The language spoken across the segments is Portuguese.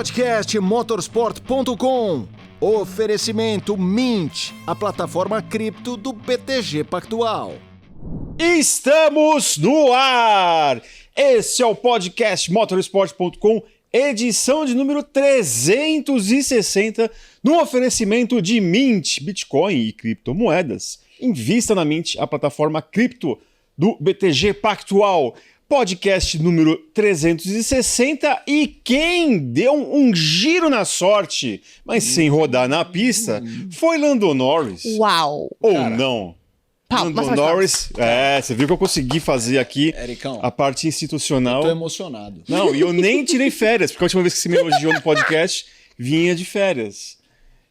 Podcast motorsport.com. Oferecimento Mint, a plataforma cripto do BTG Pactual. Estamos no ar! Esse é o podcast motorsport.com, edição de número 360, no oferecimento de Mint, Bitcoin e criptomoedas. Invista na Mint, a plataforma cripto do BTG Pactual. Podcast número 360 e quem deu um giro na sorte, mas sem rodar na pista, foi Lando Norris. Uau! Ou cara, não. Lando Norris, você viu que eu consegui fazer aqui Ericão, a parte institucional. Eu tô emocionado. Não, e eu nem tirei férias, porque a última vez que você me elogiou no podcast, vinha de férias.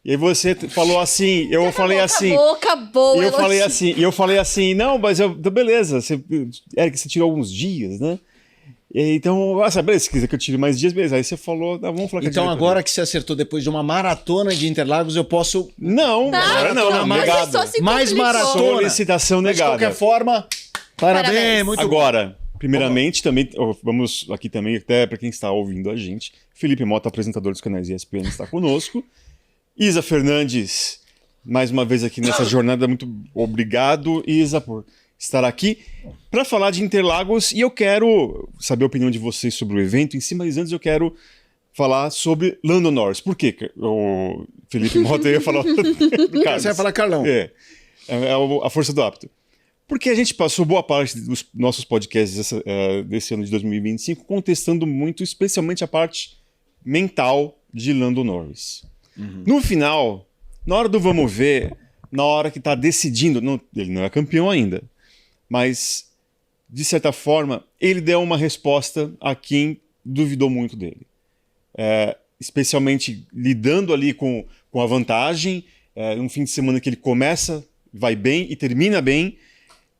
E aí você falou assim, eu falei assim... Acabou, e eu falei assim, não, mas beleza, Eric, você tirou alguns dias, né? E então, beleza, se quiser que eu tire mais dias, beleza. Aí você falou, vamos falar com a Então agora que você acertou depois de uma maratona de Interlagos, eu posso... Não, agora não, negado. Mais maratona. Solicitação negada. Mas de qualquer forma, parabéns, muito agora, primeiramente, também, vamos aqui também, até para quem está ouvindo a gente, Felipe Mota, apresentador dos canais ESPN, está conosco. Isa Fernandes, mais uma vez aqui nessa jornada, muito obrigado, Isa, por estar aqui para falar de Interlagos, e eu quero saber a opinião de vocês sobre o evento em si, mas antes eu quero falar sobre Lando Norris. Por quê? O Felipe Mota ia falar do Carlos. Você vai falar Carlão. É a força do hábito. Porque a gente passou boa parte dos nossos podcasts desse ano de 2025 contestando muito, especialmente a parte mental de Lando Norris. Uhum. No final, na hora do vamos ver, na hora que tá decidindo, ele não é campeão ainda, mas de certa forma ele deu uma resposta a quem duvidou muito dele, especialmente lidando ali com a vantagem, um fim de semana que ele começa, vai bem e termina bem,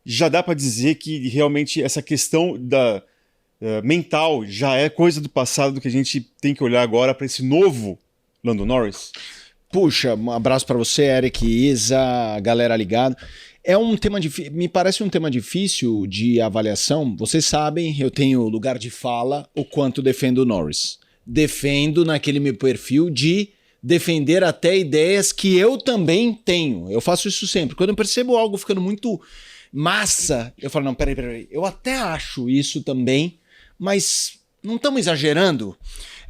já dá para dizer que realmente essa questão da mental já é coisa do passado, que a gente tem que olhar agora para esse novo Lando Norris. Puxa, um abraço para você, Eric, Isa, galera ligado. É um tema me parece um tema difícil de avaliação. Vocês sabem, eu tenho lugar de fala o quanto defendo o Norris. Defendo naquele meu perfil de defender até ideias que eu também tenho. Eu faço isso sempre. Quando eu percebo algo ficando muito massa, eu falo, não, peraí. Eu até acho isso também, mas não estamos exagerando?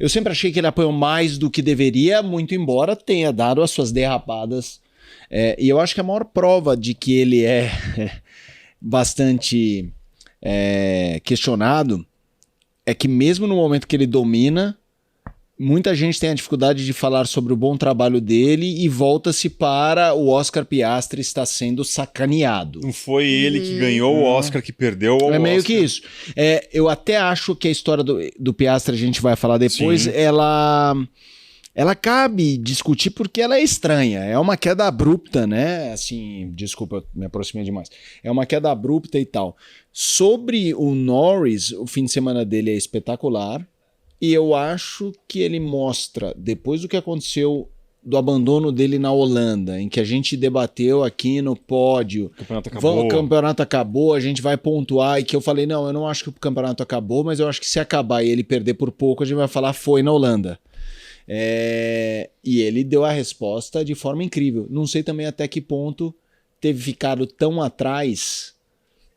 Eu sempre achei que ele apoiou mais do que deveria, muito embora tenha dado as suas derrapadas. E eu acho que a maior prova de que ele é bastante questionado é que mesmo no momento que ele domina, muita gente tem a dificuldade de falar sobre o bom trabalho dele e volta-se para o Oscar Piastri está sendo sacaneado. Não foi ele que ganhou o Oscar, que perdeu o Oscar. É meio que isso. Eu até acho que a história do Piastri, a gente vai falar depois, ela cabe discutir porque ela é estranha. É uma queda abrupta, né? Assim, desculpa, eu me aproximei demais. É uma queda abrupta e tal. Sobre o Norris, o fim de semana dele é espetacular. E eu acho que ele mostra, depois do que aconteceu do abandono dele na Holanda, em que a gente debateu aqui no pódio, o campeonato acabou, a gente vai pontuar, e que eu falei, não, eu não acho que o campeonato acabou, mas eu acho que se acabar e ele perder por pouco, a gente vai falar, foi na Holanda. E ele deu a resposta de forma incrível. Não sei também até que ponto teve ficado tão atrás,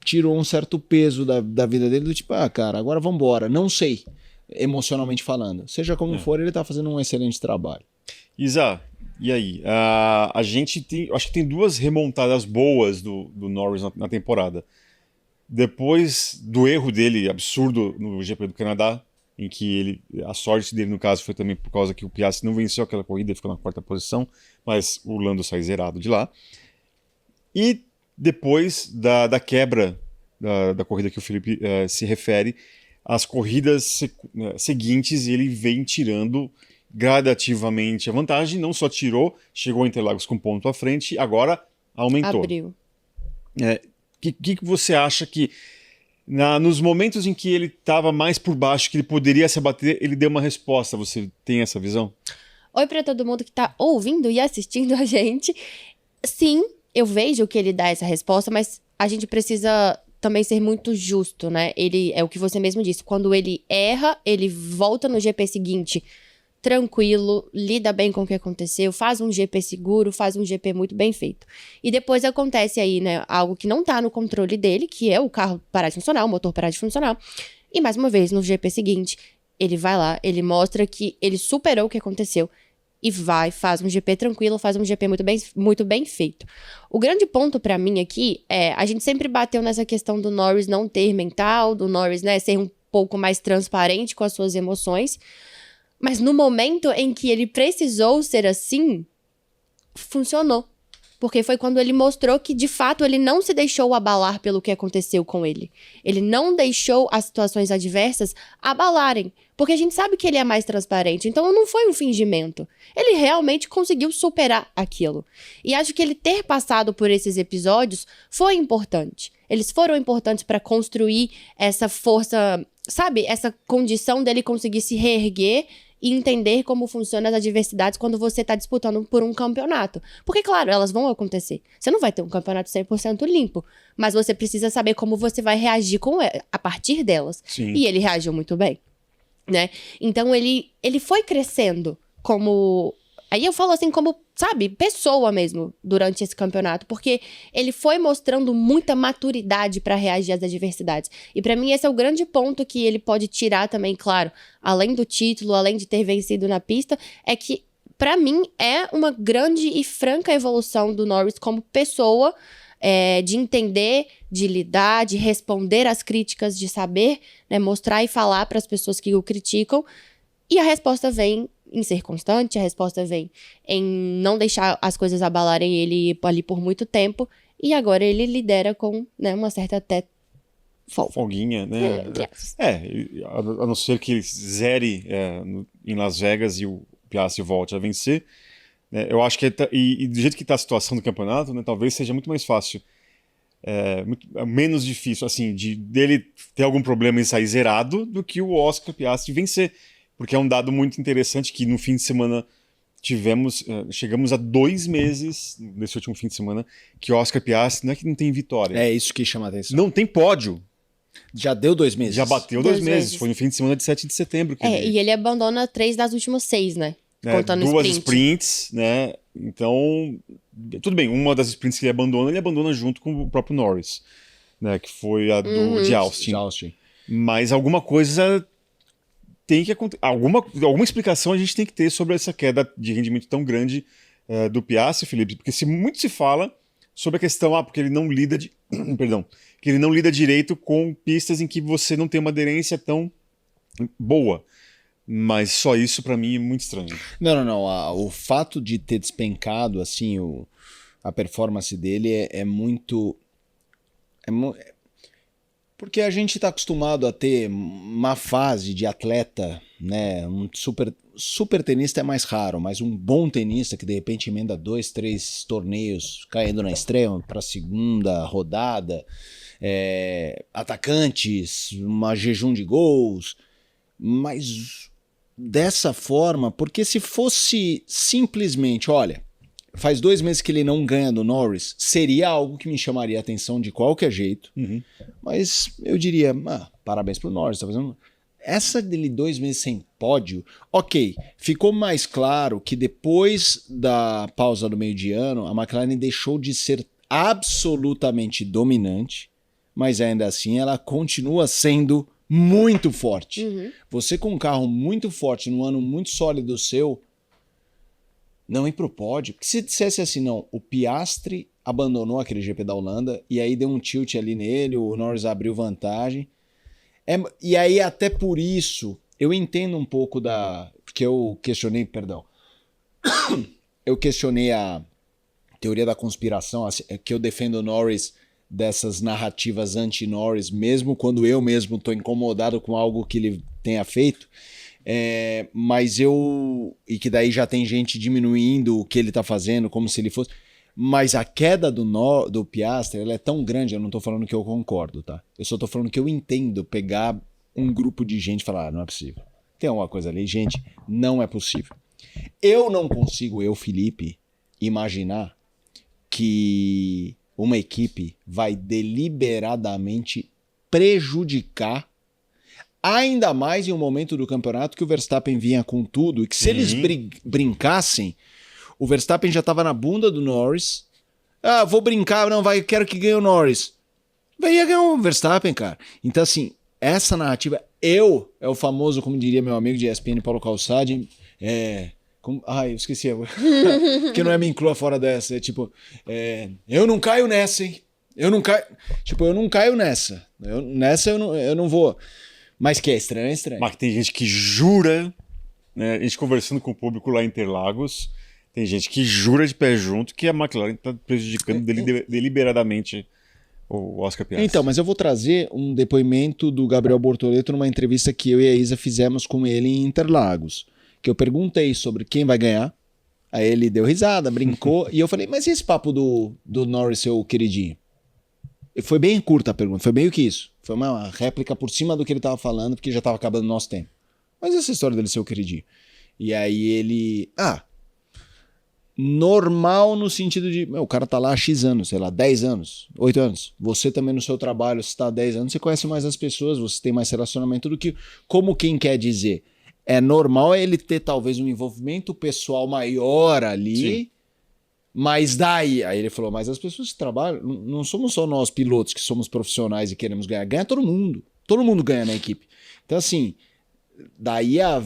tirou um certo peso da vida dele, do tipo, cara, agora vambora, não sei. Emocionalmente falando. Seja como for, ele tá fazendo um excelente trabalho. Isa, e aí? A gente acho que tem duas remontadas boas do Norris na temporada. Depois do erro dele absurdo no GP do Canadá, em que a sorte dele, no caso, foi também por causa que o Piastri não venceu aquela corrida, ficou na 4ª posição, mas o Lando sai zerado de lá. E depois da quebra da corrida que o Felipe se refere, as corridas seguintes ele vem tirando gradativamente a vantagem, não só tirou, chegou a Interlagos com ponto à frente, agora aumentou. Abriu. Que você acha que nos momentos em que ele estava mais por baixo, que ele poderia se abater, ele deu uma resposta? Você tem essa visão? Oi para todo mundo que está ouvindo e assistindo a gente. Sim, eu vejo que ele dá essa resposta, mas a gente precisa também ser muito justo, né? Ele, é o que você mesmo disse, quando ele erra, ele volta no GP seguinte tranquilo, lida bem com o que aconteceu, faz um GP seguro, faz um GP muito bem feito. E depois acontece aí, né, algo que não tá no controle dele, que é o carro parar de funcionar, o motor parar de funcionar. E mais uma vez, no GP seguinte, ele vai lá, ele mostra que ele superou o que aconteceu e faz um GP tranquilo, faz um GP muito bem feito. O grande ponto pra mim aqui é, a gente sempre bateu nessa questão do Norris não ter mental, do Norris, né, ser um pouco mais transparente com as suas emoções, mas no momento em que ele precisou ser assim, funcionou. Porque foi quando ele mostrou que, de fato, ele não se deixou abalar pelo que aconteceu com ele. Ele não deixou as situações adversas abalarem. Porque a gente sabe que ele é mais transparente. Então, não foi um fingimento. Ele realmente conseguiu superar aquilo. E acho que ele ter passado por esses episódios foi importante. Eles foram importantes para construir essa força, sabe? Essa condição dele conseguir se reerguer e entender como funcionam as adversidades quando você está disputando por um campeonato. Porque, claro, elas vão acontecer. Você não vai ter um campeonato 100% limpo, mas você precisa saber como você vai reagir a partir delas. Sim. E ele reagiu muito bem, né? Então, ele foi crescendo como... Aí eu falo assim como, sabe, pessoa mesmo, durante esse campeonato, porque ele foi mostrando muita maturidade para reagir às adversidades. E para mim esse é o grande ponto que ele pode tirar também, claro, além do título, além de ter vencido na pista, é que para mim é uma grande e franca evolução do Norris como pessoa, de entender, de lidar, de responder às críticas, de saber, né, mostrar e falar para as pessoas que o criticam. E a resposta vem em ser constante, a resposta vem em não deixar as coisas abalarem ele ali por muito tempo. E agora ele lidera com, né, uma certa até folguinha, né? A não ser que ele zere em Las Vegas e o Piastri volte a vencer. Né, eu acho que e do jeito que está a situação do campeonato, né, talvez seja muito mais fácil. Menos difícil, assim, dele ter algum problema em sair zerado do que o Oscar Piastri vencer. Porque é um dado muito interessante que no fim de semana chegamos a 2 meses, nesse último fim de semana, que o Oscar Piastri não é que não tem vitória. É isso que chama a atenção. Não tem pódio. Já deu 2 meses. Já bateu 2 meses. Foi no fim de semana de 7 de setembro. E ele abandona 3 das últimas 6, né? Contando 2 sprints, né? Então, tudo bem, uma das sprints que ele abandona junto com o próprio Norris, né? Que foi a de Austin. Mas alguma coisa tem que acontecer. Alguma explicação a gente tem que ter sobre essa queda de rendimento tão grande do Piastri, Felipe, porque muito se fala sobre a questão, porque ele não lida que ele não lida direito com pistas em que você não tem uma aderência tão boa. Mas só isso pra mim é muito estranho. Não. O fato de ter despencado assim a performance dele é muito. Porque a gente está acostumado a ter uma fase de atleta, né? Um super tenista é mais raro, mas um bom tenista que de repente emenda 2, 3 torneios caindo na estreia para a segunda rodada, atacantes, uma jejum de gols, mas dessa forma, porque se fosse simplesmente, olha, faz 2 meses que ele não ganha do Norris, seria algo que me chamaria a atenção de qualquer jeito. Uhum. Mas eu diria, parabéns pro Norris, tá fazendo... Essa dele 2 meses sem pódio, ok, ficou mais claro que depois da pausa do meio de ano, a McLaren deixou de ser absolutamente dominante, mas ainda assim ela continua sendo muito forte. Uhum. Você com um carro muito forte, num ano muito sólido seu, não ir pro pódio. Porque se dissesse assim, não, o Piastri abandonou aquele GP da Holanda e aí deu um tilt ali nele, o Norris abriu vantagem. E aí até por isso, eu entendo um pouco porque eu questionei, eu questionei a teoria da conspiração, que eu defendo o Norris dessas narrativas anti-Norris, mesmo quando eu mesmo estou incomodado com algo que ele tenha feito. Mas e que daí já tem gente diminuindo o que ele tá fazendo, como se ele fosse. Mas a queda do Piastri, ela é tão grande, eu não tô falando que eu concordo, tá? Eu só tô falando que eu entendo pegar um grupo de gente e falar, não é possível. Tem alguma coisa ali, gente, não é possível. Eu não consigo, Felipe, imaginar que uma equipe vai deliberadamente prejudicar Ainda mais em um momento do campeonato que o Verstappen vinha com tudo e que se eles brincassem, o Verstappen já estava na bunda do Norris. Ah, vou brincar, não, quero que ganhe o Norris. Ia ganhar o Verstappen, cara. Então, assim, essa narrativa, é o famoso, como diria meu amigo de ESPN, Paulo Calçade, eu esqueci, porque não é me inclua fora dessa, é tipo, eu não caio nessa, hein? Eu não caio nessa. Nessa eu não vou. Mas que é estranho, é estranho. Mas tem gente que jura, né? A gente conversando com o público lá em Interlagos, tem gente que jura de pé junto que a McLaren está prejudicando deliberadamente o Oscar Piastri. Então, mas eu vou trazer um depoimento do Gabriel Bortoleto numa entrevista que eu e a Isa fizemos com ele em Interlagos. Que eu perguntei sobre quem vai ganhar. Aí ele deu risada, brincou. E eu falei, mas e esse papo do Norris, seu queridinho? E foi bem curta a pergunta, foi meio que isso. Foi uma réplica por cima do que ele estava falando, porque já estava acabando o nosso tempo. Mas essa história dele ser o queridinho. E aí ele... normal no sentido de... o cara tá lá há X anos, sei lá, 10 anos, 8 anos. Você também no seu trabalho, você tá há 10 anos, você conhece mais as pessoas, você tem mais relacionamento do que... Como quem quer dizer? É normal ele ter talvez um envolvimento pessoal maior ali... Sim. Mas daí, aí ele falou, mas as pessoas que trabalham, não somos só nós pilotos que somos profissionais e queremos ganhar, ganha todo mundo ganha na equipe. Então assim, daí a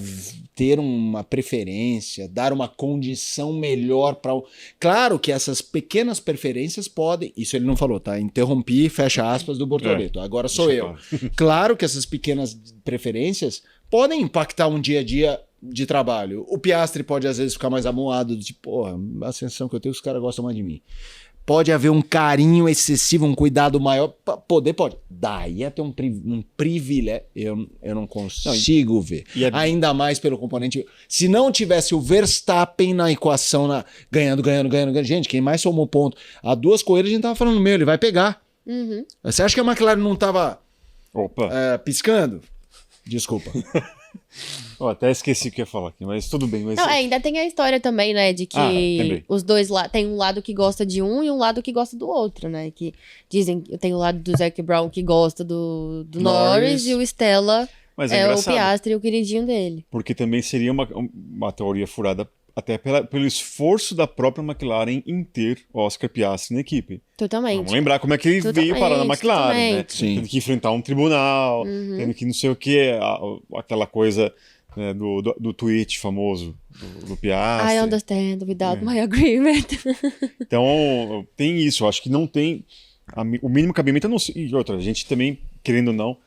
ter uma preferência, dar uma condição melhor para o... Claro que essas pequenas preferências podem, isso ele não falou, tá? Interrompi, fecha aspas do Bortoleto, agora sou eu. Claro que essas pequenas preferências podem impactar um dia a dia de trabalho. O Piastri pode às vezes ficar mais amuado, de porra, a sensação que eu tenho, os caras gostam mais de mim. Pode haver um carinho excessivo, um cuidado maior, pode. Daí é ter um privilégio, eu não consigo ver. Ainda mais pelo componente, se não tivesse o Verstappen na equação, ganhando, gente, quem mais somou ponto? Há 2 corridas a gente tava falando, ele vai pegar. Você acha que a McLaren não tava piscando? Desculpa. Até esqueci o que ia falar aqui, mas tudo bem. Mas... Não, ainda tem a história também, né, de que os dois tem um lado que gosta de um e um lado que gosta do outro, né, que dizem, tem o lado do Zac Brown que gosta do Norris e o Stella o Piastri, o queridinho dele. Porque também seria uma teoria furada até pelo esforço da própria McLaren em ter Oscar Piastri na equipe. Totalmente. Vamos lembrar como é que ele veio parar na McLaren, né? Sim. Tendo que enfrentar um tribunal, tendo que não sei o que, aquela coisa... né, do tweet famoso do Piastri. I understand without my agreement. Então, tem isso. Eu acho que não tem... o mínimo cabimento é não... E outra, a gente também, querendo ou não,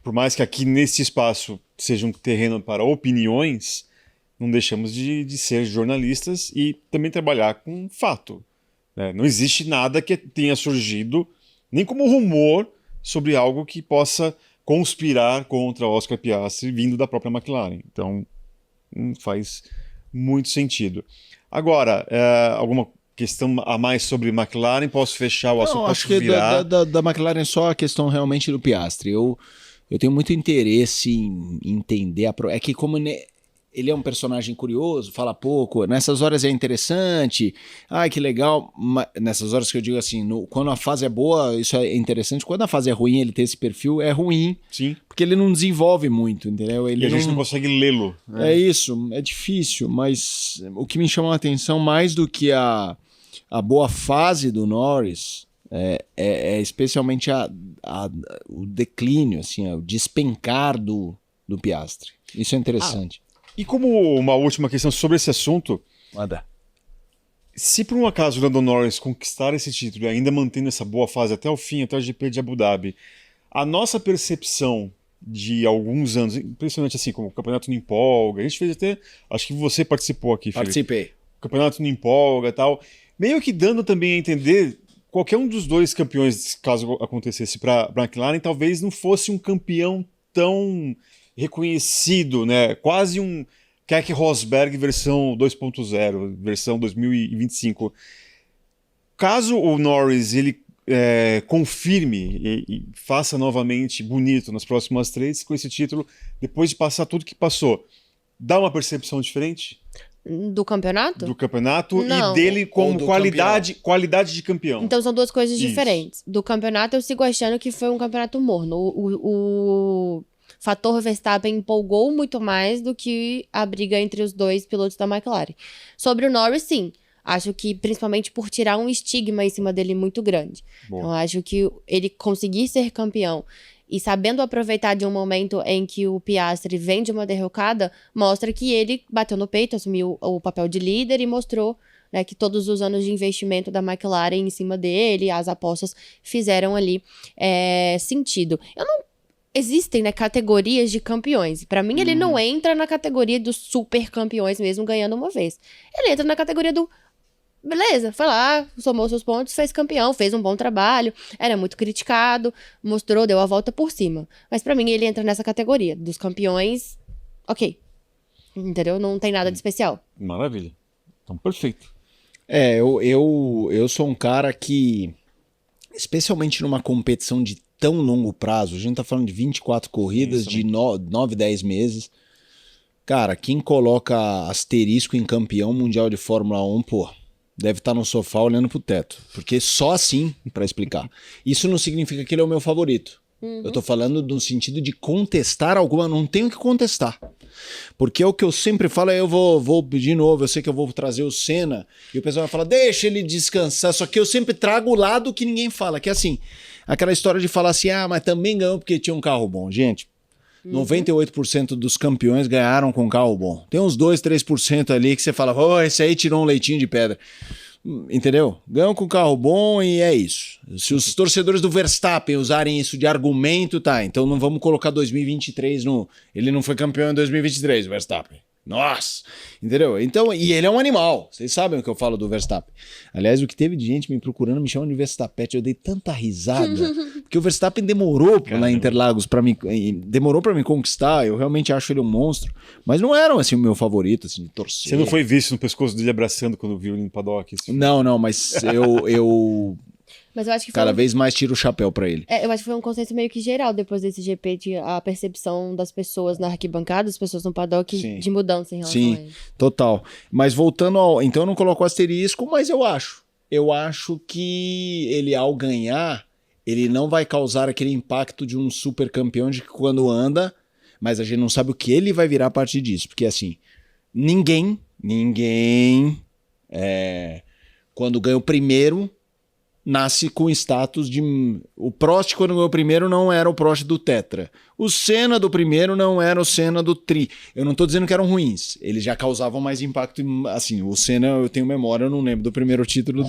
por mais que aqui nesse espaço seja um terreno para opiniões, não deixamos de ser jornalistas e também trabalhar com fato. Né? Não existe nada que tenha surgido, nem como rumor, sobre algo que possa conspirar contra Oscar Piastri vindo da própria McLaren. Então, não faz muito sentido. Agora, alguma questão a mais sobre McLaren? Posso fechar o assunto? Não, acho que da McLaren só a questão realmente do Piastri. Eu tenho muito interesse em entender é que como ele é um personagem curioso, fala pouco, nessas horas é interessante, que legal, nessas horas que eu digo assim, quando a fase é boa, isso é interessante, quando a fase é ruim, ele ter esse perfil é ruim, sim, porque ele não desenvolve muito, entendeu? E a gente não consegue lê-lo. Né? É isso, é difícil, mas o que me chama a atenção mais do que a boa fase do Norris é especialmente o declínio, assim, o despencar do Piastri. Isso é interessante. E como uma última questão sobre esse assunto, manda. Se por um acaso o Lando Norris conquistar esse título e ainda mantendo essa boa fase até o fim, até o GP de Abu Dhabi, a nossa percepção de alguns anos, impressionante assim, como o campeonato não empolga, a gente fez até, acho que você participou aqui, Felipe. Participei. O campeonato não empolga e tal, meio que dando também a entender, qualquer um dos dois campeões, caso acontecesse para a McLaren, talvez não fosse um campeão tão reconhecido, né? Quase um Keck Rosberg versão 2.0, versão 2025. Caso o Norris ele confirme e faça novamente bonito nas próximas 3 com esse título, depois de passar tudo que passou, dá uma percepção diferente? Do campeonato? Do campeonato não. E dele como qualidade de campeão. Então são duas coisas diferentes. Do campeonato eu sigo achando que foi um campeonato morno. fator Verstappen empolgou muito mais do que a briga entre os dois pilotos da McLaren. Sobre o Norris, sim. Acho que principalmente por tirar um estigma em cima dele muito grande. Boa. Então, acho que ele conseguir ser campeão e sabendo aproveitar de um momento em que o Piastri vem de uma derrocada, mostra que ele bateu no peito, assumiu o papel de líder e mostrou, né, que todos os anos de investimento da McLaren em cima dele, as apostas fizeram ali sentido. Existem, né, categorias de campeões. Pra mim, ele não entra na categoria dos super campeões mesmo ganhando uma vez. Ele entra na categoria do beleza, foi lá, somou seus pontos, fez campeão, fez um bom trabalho, era muito criticado, mostrou, deu a volta por cima. Mas pra mim ele entra nessa categoria dos campeões, ok. Entendeu? Não tem nada de especial. Maravilha. Então, perfeito. Eu sou um cara que, especialmente numa competição de tão longo prazo, a gente tá falando de 24 corridas, de 9, 10 meses. Cara, quem coloca asterisco em campeão mundial de Fórmula 1, pô, deve estar no sofá olhando pro teto. Porque só assim, pra explicar. Isso não significa que ele é o meu favorito. Eu tô falando no sentido de contestar alguma, não tenho que contestar. Porque o que eu sempre falo é, eu vou de novo, eu sei que eu vou trazer o Senna, e o pessoal vai falar, deixa ele descansar, só que eu sempre trago o lado que ninguém fala, que é assim, aquela história de falar assim, mas também ganhou porque tinha um carro bom. Gente, 98% dos campeões ganharam com carro bom. Tem uns 2, 3% ali que você fala, esse aí tirou um leitinho de pedra. Entendeu? Ganham com carro bom e é isso. Se os torcedores do Verstappen usarem isso de argumento, tá, então não vamos colocar 2023 no... Ele não foi campeão em 2023, o Verstappen. Nossa! Entendeu? Então, e ele é um animal. Vocês sabem o que eu falo do Verstappen. Aliás, o que teve de gente me procurando me chamando de Verstappete. Eu dei tanta risada. Porque o Verstappen demorou lá em Interlagos demorou pra me conquistar. Eu realmente acho ele um monstro. Mas não era assim o meu favorito, assim, de torcer. Você não foi visto no pescoço dele abraçando quando viu ele no paddock? Não, mas eu Mas eu acho que cada vez mais tiro o chapéu pra ele. eu acho que foi um consenso meio que geral depois desse GP, de a percepção das pessoas na arquibancada, das pessoas no paddock, Sim. de mudança em relação a ele. Total. Mas voltando ao... Então eu não coloco asterisco, mas eu acho que ele, ao ganhar, ele não vai causar aquele impacto de um super campeão de que quando anda, mas a gente não sabe o que ele vai virar a partir disso. Porque assim, ninguém, quando ganha o primeiro, nasce com status de... O Prost, quando ganhou o primeiro, não era o Prost do Tetra. O Senna do primeiro não era o Senna do Tri. Eu não tô dizendo que eram ruins. Eles já causavam mais impacto. Assim, o Senna, eu tenho memória, eu não lembro do primeiro título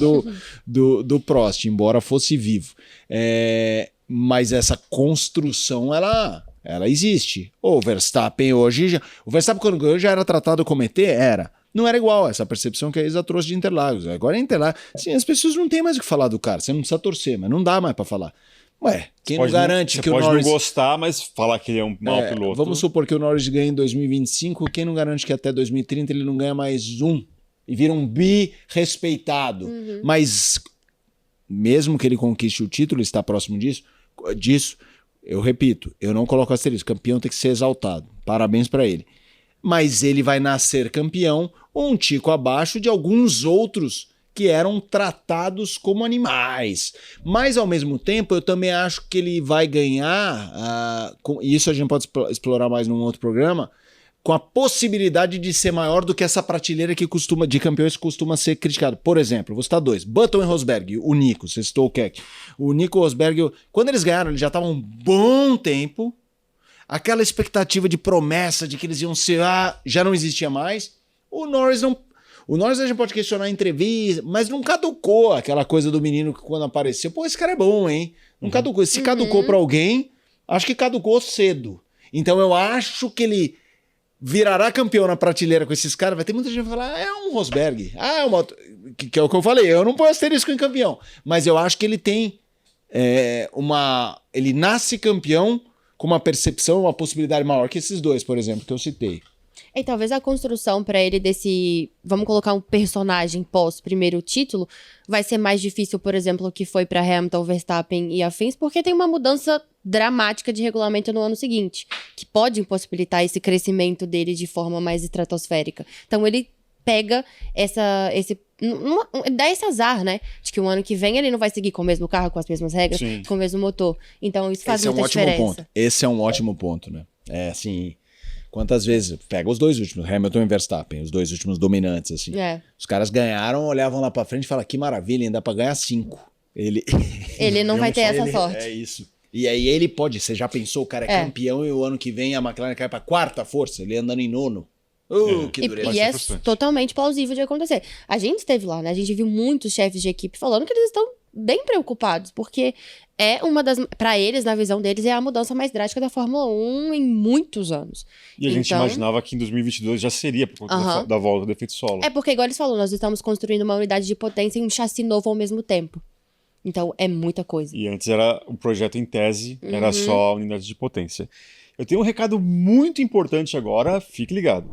do Prost, embora fosse vivo. Mas essa construção, ela existe. O Verstappen hoje... O Verstappen, quando ganhou, já era tratado como ET? Era. Não era igual essa percepção que a Isa trouxe de Interlagos. Agora é Interlagos. Assim, as pessoas não têm mais o que falar do cara. Você não precisa torcer, mas não dá mais pra falar. Ué, quem não garante que o Norris... Você pode não gostar, mas falar que ele é um mau piloto. Vamos supor que o Norris ganha em 2025. Quem não garante que até 2030 ele não ganha mais um? E vira um bi-respeitado. Mas mesmo que ele conquiste o título, está próximo disso, eu repito, eu não coloco asterisco. Campeão tem que ser exaltado. Parabéns pra ele. Mas ele vai nascer campeão um tico abaixo de alguns outros que eram tratados como animais. Mas, ao mesmo tempo, eu também acho que ele vai ganhar, e isso a gente pode explorar mais num outro programa, com a possibilidade de ser maior do que essa prateleira de campeões que costuma ser criticado. Por exemplo, vou citar dois, Button e Rosberg, o Nico, você citou o Keck. O Nico e o Rosberg, quando eles ganharam, eles já estavam um bom tempo, aquela expectativa de promessa de que eles iam ser, já não existia mais. O Norris a gente pode questionar em entrevista, mas não caducou aquela coisa do menino que quando apareceu, pô, esse cara é bom, hein? Não caducou. Se caducou pra alguém, acho que caducou cedo. Então eu acho que ele virará campeão na prateleira com esses caras. Vai ter muita gente que vai falar, é um Rosberg. Que é o que eu falei, eu não ponho asterisco em campeão. Mas eu acho que ele tem ele nasce campeão com uma percepção, uma possibilidade maior que esses dois, por exemplo, que eu citei. E talvez a construção pra ele desse... Vamos colocar um personagem pós-primeiro título, vai ser mais difícil, por exemplo, que foi pra Hamilton, Verstappen e afins, porque tem uma mudança dramática de regulamento no ano seguinte, que pode impossibilitar esse crescimento dele de forma mais estratosférica. Então ele pega dá esse azar, né? De que o ano que vem ele não vai seguir com o mesmo carro, com as mesmas regras, com o mesmo motor. Então isso faz muita diferença. Esse é um ótimo ponto, né? É, assim, quantas vezes... Pega os dois últimos, Hamilton e Verstappen, os dois últimos dominantes, assim. É. Os caras ganharam, olhavam lá pra frente e falavam, que maravilha, ainda dá pra ganhar 5. Ele não vai ter essa sorte. É isso. E aí ele pode, você já pensou, o cara é campeão e o ano que vem a McLaren cai pra 4ª força, ele andando em 9º. Que dureza. E é totalmente plausível de acontecer. A gente esteve lá, né? A gente viu muitos chefes de equipe falando que eles estão bem preocupados, porque é uma das... Pra eles, na visão deles, é a mudança mais drástica da Fórmula 1 em muitos anos. E a gente imaginava que em 2022 já seria por conta da volta do efeito solo. É porque, igual eles falaram, nós estamos construindo uma unidade de potência e um chassi novo ao mesmo tempo. Então, é muita coisa. E antes era o projeto em tese, era só a unidade de potência. Eu tenho um recado muito importante agora, fique ligado.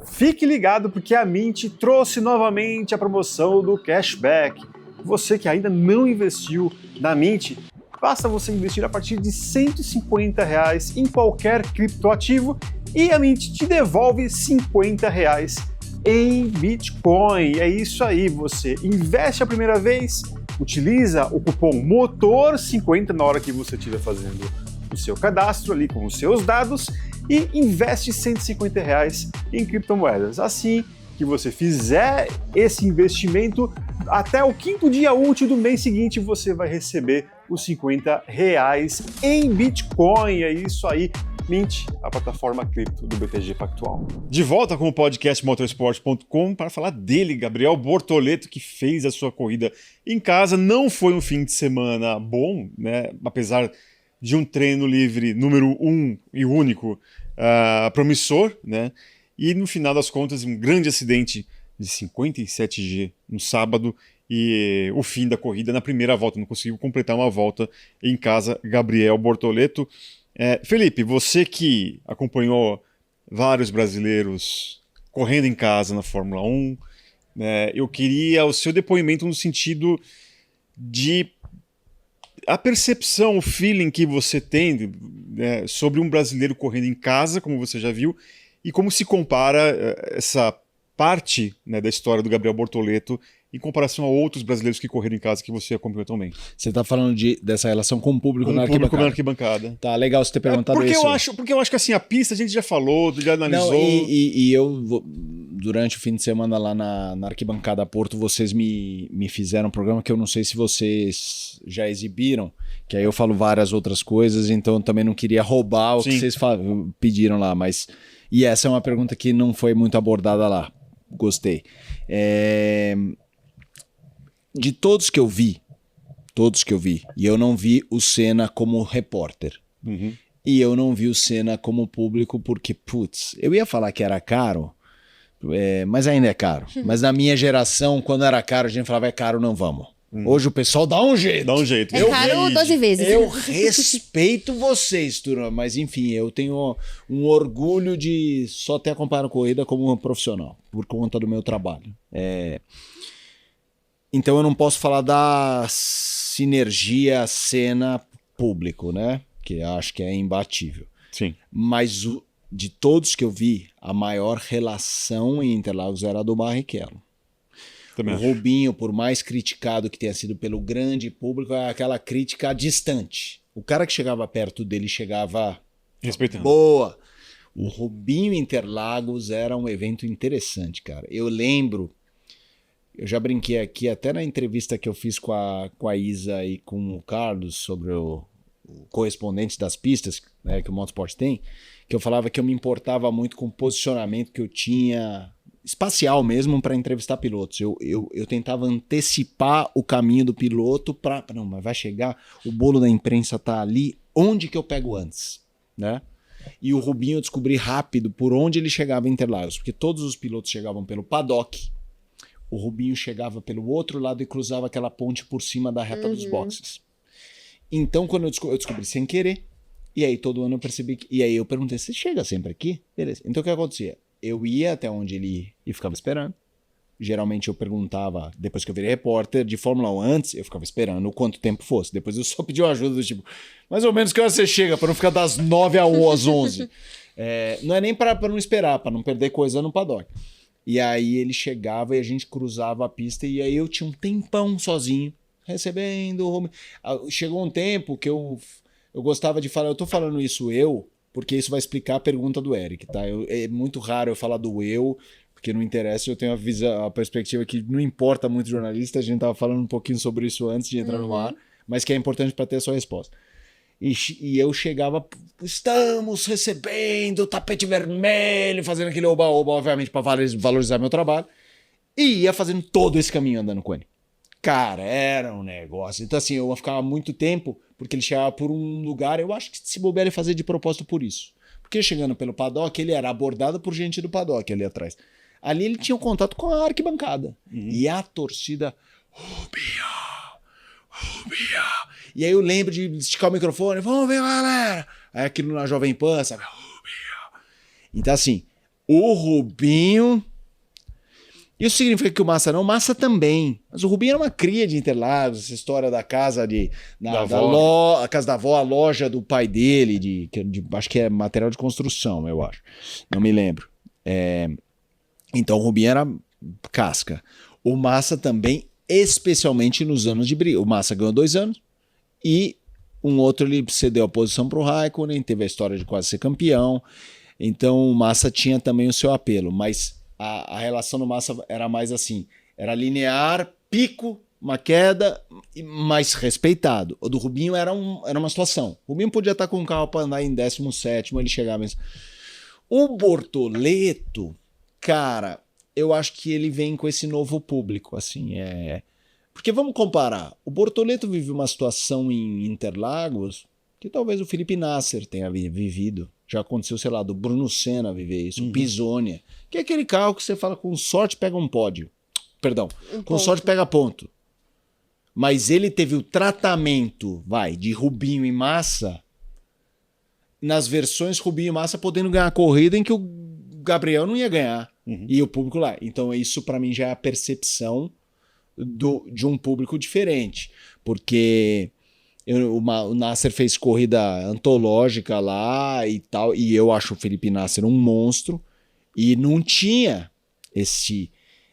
Fique ligado porque a Mint trouxe novamente a promoção do cashback. Você que ainda não investiu na Mint, basta você investir a partir de R$150 em qualquer criptoativo e a Mint te devolve R$50 em Bitcoin. É isso aí, você investe a primeira vez, utiliza o cupom MOTOR50 na hora que você estiver fazendo o seu cadastro ali com os seus dados e investe R$150 em criptomoedas. Assim que você fizer esse investimento, até o 5º dia útil do mês seguinte você vai receber os R$50 em Bitcoin. É isso aí. Mint, a plataforma cripto do BTG Pactual. De volta com o podcast motorsport.com para falar dele, Gabriel Bortoleto, que fez a sua corrida em casa. Não foi um fim de semana bom, né? Apesar de um treino livre número 1 e único, promissor, né? E no final das contas, um grande acidente de 57G no sábado e o fim da corrida na primeira volta. Não conseguiu completar uma volta em casa, Gabriel Bortoleto. Felipe, você que acompanhou vários brasileiros correndo em casa na Fórmula 1, eu queria o seu depoimento no sentido de a percepção, o feeling que você tem sobre um brasileiro correndo em casa, como você já viu, e como se compara essa parte da história do Gabriel Bortoleto em comparação a outros brasileiros que correram em casa que você acompanhou também. Você está falando dessa relação com o público na arquibancada. Tá legal você ter perguntado isso. Porque eu acho que assim, a pista a gente já falou, já analisou. Não, e eu, durante o fim de semana lá na arquibancada Porto, vocês me fizeram um programa que eu não sei se vocês já exibiram, que aí eu falo várias outras coisas, então eu também não queria roubar o que vocês pediram lá, mas... E essa é uma pergunta que não foi muito abordada lá. Gostei. De todos que eu vi, e eu não vi o Senna como repórter, e eu não vi o Senna como público porque, putz, eu ia falar que era caro, mas ainda é caro. Mas na minha geração, quando era caro, a gente falava, é caro, não vamos. Hoje o pessoal dá um jeito. É caro 12 vezes. Eu respeito vocês, turma, mas enfim, eu tenho um orgulho de só ter acompanhado a corrida como um profissional, por conta do meu trabalho. Então eu não posso falar da sinergia Senna-público, né? Que eu acho que é imbatível. Sim. Mas de todos que eu vi, a maior relação em Interlagos era a do Barrichello. O Rubinho, por mais criticado que tenha sido pelo grande público, é aquela crítica distante. O cara que chegava perto dele chegava respeitando. Boa. O Rubinho Interlagos era um evento interessante, cara. Eu lembro, eu já brinquei aqui até na entrevista que eu fiz com a Isa e com o Carlos sobre o correspondente das pistas, né, que o Motorsport tem, que eu falava que eu me importava muito com o posicionamento que eu tinha espacial mesmo para entrevistar pilotos. Eu tentava antecipar o caminho do piloto para... Não, mas vai chegar, o bolo da imprensa tá ali, onde que eu pego antes, né? E o Rubinho eu descobri rápido por onde ele chegava em Interlagos, porque todos os pilotos chegavam pelo paddock, o Rubinho chegava pelo outro lado e cruzava aquela ponte por cima da reta dos boxes. Então, quando eu descobri sem querer, e aí todo ano eu percebi que... E aí eu perguntei, você chega sempre aqui? Beleza. Então o que acontecia? Eu ia até onde ele ia e ficava esperando. Geralmente eu perguntava, depois que eu virei repórter de Fórmula 1 antes, eu ficava esperando o quanto tempo fosse. Depois eu só pedi uma ajuda do tipo, mais ou menos que hora você chega, para não ficar das 9 às 11. Não é nem para não esperar, para não perder coisa no paddock. E aí ele chegava e a gente cruzava a pista e aí eu tinha um tempão sozinho, recebendo. Chegou um tempo que eu gostava de falar, eu tô falando isso porque isso vai explicar a pergunta do Eric, tá? É muito raro eu falar do eu, porque não interessa, eu tenho a perspectiva que não importa muito jornalista, a gente tava falando um pouquinho sobre isso antes de entrar no ar, mas que é importante para ter a sua resposta. E eu chegava, estamos recebendo o tapete vermelho, fazendo aquele oba-oba, obviamente, para valorizar meu trabalho, e ia fazendo todo esse caminho andando com ele. Cara, era um negócio. Então, assim, eu ficava muito tempo, porque ele chegava por um lugar, eu acho que se bobear ele fazia de propósito por isso. Porque chegando pelo paddock, ele era abordado por gente do paddock ali atrás. Ali ele tinha um contato com a arquibancada. E a torcida, Rubinho. E aí eu lembro de esticar o microfone, vamos ver, galera. Aí aquilo na Jovem Pan, sabe? Rubinho. Então, assim, o Rubinho... Isso significa que o Massa não, o Massa também. Mas o Rubinho era uma cria de Interlagos, essa história da casa a casa da avó, a loja do pai dele, acho que é material de construção, eu acho. Não me lembro. Então o Rubinho era casca. O Massa também, especialmente nos anos de briga. O Massa ganhou 2 anos e um outro ele cedeu a posição para o Raikkonen, teve a história de quase ser campeão. Então o Massa tinha também o seu apelo, mas a relação do Massa era mais assim, era linear, pico, uma queda, mas respeitado. O do Rubinho era uma situação. O Rubinho podia estar com um carro para andar em 17º, ele chegava mesmo. O Bortoleto, cara, eu acho que ele vem com esse novo público, assim, Porque vamos comparar, o Bortoleto vive uma situação em Interlagos que talvez o Felipe Nasser tenha vivido. Já aconteceu, sei lá, do Bruno Senna viver isso, o Pisoni, que é aquele carro que você fala com sorte pega um pódio. Perdão, com sorte pega ponto. Mas ele teve o tratamento, de Rubinho e Massa, nas versões Rubinho e Massa podendo ganhar a corrida em que o Gabriel não ia ganhar. E o público lá. Então isso para mim já é a percepção de um público diferente. Porque... o Nasser fez corrida antológica lá e tal, e eu acho o Felipe Nasser um monstro, e não tinha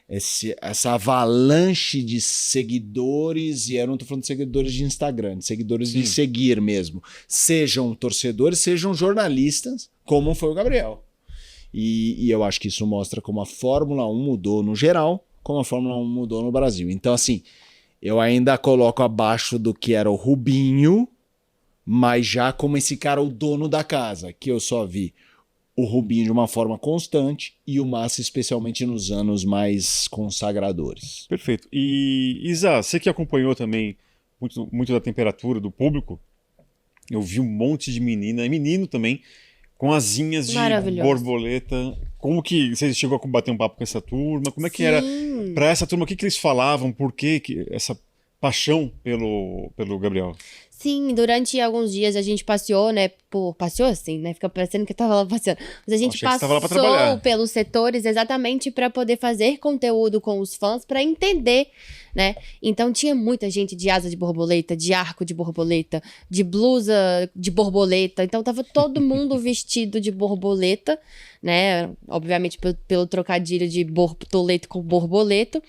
essa avalanche de seguidores, e eu não estou falando de seguidores de Instagram, de seguidores de seguir mesmo, sejam torcedores, sejam jornalistas, como foi o Gabriel. E eu acho que isso mostra como a Fórmula 1 mudou no geral, como a Fórmula 1 mudou no Brasil. Então, assim, eu ainda coloco abaixo do que era o Rubinho, mas já como esse cara, o dono da casa, que eu só vi o Rubinho de uma forma constante e o Massa especialmente nos anos mais consagradores. Perfeito. E Isa, você que acompanhou também muito da temperatura do público, eu vi um monte de menina, e menino também, com asinhas de borboleta. Como que você chegou a bater um papo com essa turma? Como é que era para essa turma? O que eles falavam? Por que essa paixão pelo Gabriel? Sim, durante alguns dias a gente passeou, né? Passeou assim, né? Fica parecendo que tava lá passeando. Mas a gente passou pelos setores exatamente para poder fazer conteúdo com os fãs, para entender, né? Então tinha muita gente de asa de borboleta, de arco de borboleta, de blusa de borboleta. Então tava todo mundo vestido de borboleta, né? Obviamente pelo trocadilho de borboleta com borboleto.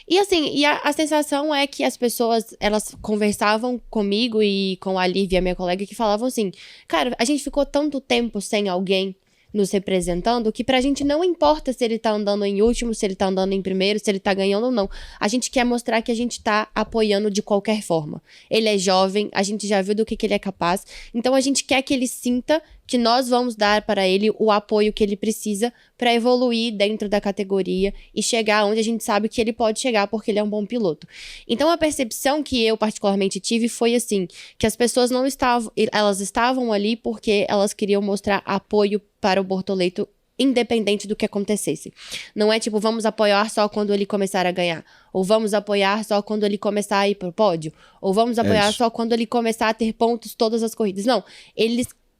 E assim, a sensação é que as pessoas, elas conversavam comigo e com a Lívia, minha colega, que falavam assim, cara, a gente ficou tanto tempo sem alguém nos representando que pra gente não importa se ele tá andando em último, se ele tá andando em primeiro, se ele tá ganhando ou não. A gente quer mostrar que a gente tá apoiando de qualquer forma. Ele é jovem, a gente já viu do que ele é capaz, então a gente quer que ele sinta que nós vamos dar para ele o apoio que ele precisa para evoluir dentro da categoria e chegar onde a gente sabe que ele pode chegar porque ele é um bom piloto. Então a percepção que eu particularmente tive foi assim, que as pessoas não estavam, elas estavam ali porque elas queriam mostrar apoio para o Bortoleto independente do que acontecesse. Não é tipo, vamos apoiar só quando ele começar a ganhar, ou vamos apoiar só quando ele começar a ir pro pódio, ou vamos apoiar só quando ele começar a ter pontos todas as corridas. Não,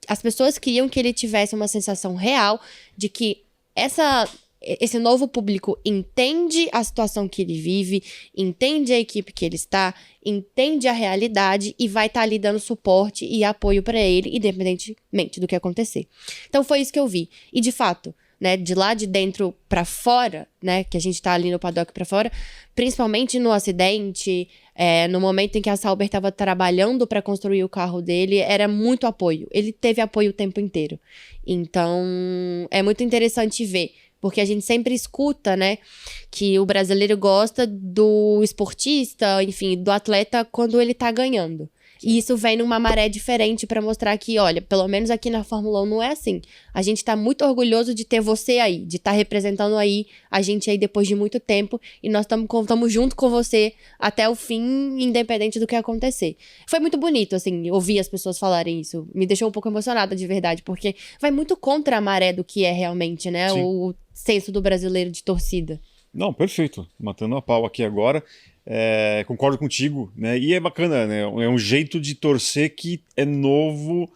as pessoas queriam que ele tivesse uma sensação real de que esse novo público entende a situação que ele vive, entende a equipe que ele está, entende a realidade e vai estar ali dando suporte e apoio para ele, independentemente do que acontecer. Então foi isso que eu vi. E de fato, né, de lá de dentro para fora, né, que a gente tá ali no paddock para fora, principalmente no acidente, no momento em que a Sauber estava trabalhando para construir o carro dele, era muito apoio. Ele teve apoio o tempo inteiro. Então, é muito interessante ver. Porque a gente sempre escuta, né, que o brasileiro gosta do esportista, enfim, do atleta quando ele tá ganhando. E isso vem numa maré diferente pra mostrar que, olha, pelo menos aqui na Fórmula 1 não é assim. A gente tá muito orgulhoso de ter você aí, de estar representando aí a gente aí depois de muito tempo. E nós estamos junto com você até o fim, independente do que acontecer. Foi muito bonito, assim, ouvir as pessoas falarem isso. Me deixou um pouco emocionada, de verdade, porque vai muito contra a maré do que é realmente, né, o senso do brasileiro de torcida. Não, perfeito. Matando a pau aqui agora. Concordo contigo, né? E é bacana, né? É um jeito de torcer que é novo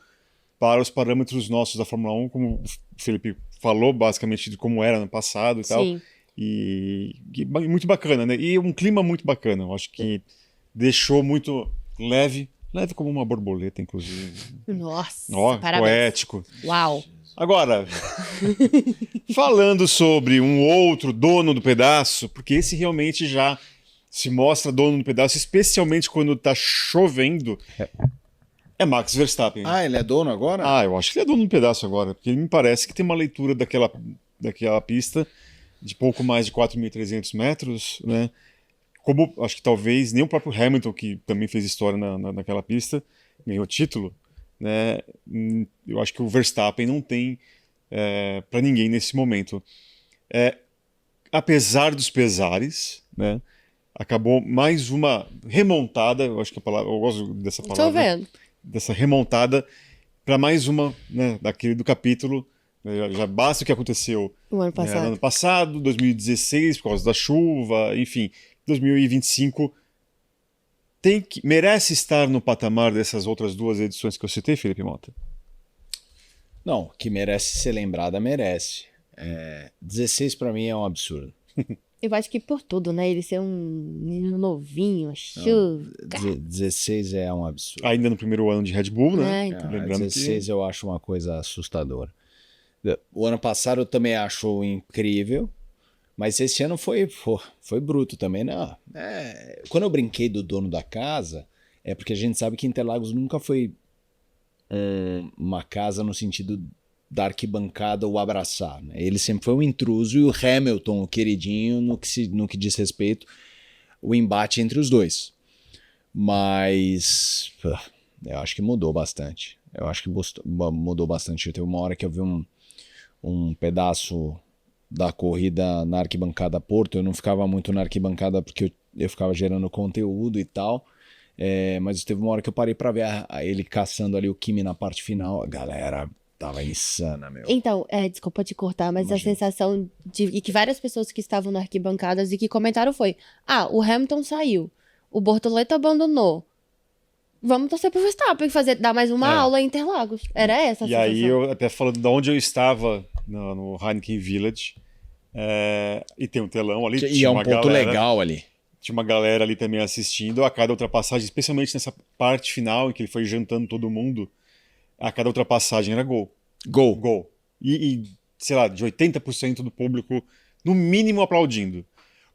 para os parâmetros nossos da Fórmula 1, como o Felipe falou, basicamente, de como era no passado e tal. Sim. E muito bacana, né? E um clima muito bacana. Eu acho que deixou muito leve como uma borboleta, inclusive. Nossa, Parabéns. Poético. Uau. Agora, falando sobre um outro dono do pedaço, porque esse realmente já se mostra dono do pedaço, especialmente quando tá chovendo, é Max Verstappen. Ah, ele é dono agora? Ah, eu acho que ele é dono do pedaço agora, porque me parece que tem uma leitura daquela pista de pouco mais de 4.300 metros, né? Como acho que talvez nem o próprio Hamilton, que também fez história naquela pista, ganhou título, né? Eu acho que o Verstappen não tem para ninguém nesse momento. Apesar dos pesares, né? Acabou mais uma remontada, eu acho que eu gosto dessa palavra. Tô vendo. Dessa remontada para mais uma, né, do capítulo. Já basta o que aconteceu no ano passado, 2016, por causa da chuva, enfim, 2025 merece estar no patamar dessas outras duas edições que eu citei, Felipe Mota? Não, que merece ser lembrada, merece. 16 para mim é um absurdo. Eu acho que por tudo, né? Ele ser um menino novinho, chuva. 16 é um absurdo. Ainda no primeiro ano de Red Bull, né? Então. Lembrando 16 eu acho uma coisa assustadora. O ano passado eu também acho incrível, mas esse ano foi bruto também, né? Quando eu brinquei do dono da casa, é porque a gente sabe que Interlagos nunca foi uma casa no sentido da arquibancada o abraçar, né? Ele sempre foi um intruso, e o Hamilton, o queridinho, no que diz respeito o embate entre os dois. Mas eu acho que mudou bastante. Eu acho que mudou bastante. Teve uma hora que eu vi um pedaço da corrida na arquibancada Porto. Eu não ficava muito na arquibancada porque eu ficava gerando conteúdo e tal. Mas teve uma hora que eu parei pra ver ele caçando ali o Kimi na parte final. A galera tava insana, meu. Então, desculpa te cortar, mas imagina. A sensação de que várias pessoas que estavam na arquibancadas e que comentaram foi: o Hamilton saiu, o Bortoleto abandonou. Vamos torcer pro Verstappen dar mais uma aula em Interlagos. Era essa a sensação. E aí, eu até falando de onde eu estava no Heineken Village, e tem um telão ali. E é um ponto legal ali. Tinha uma galera ali também assistindo a cada ultrapassagem, especialmente nessa parte final em que ele foi jantando todo mundo. A cada ultrapassagem era gol. Gol. E sei lá, de 80% do público, no mínimo, aplaudindo.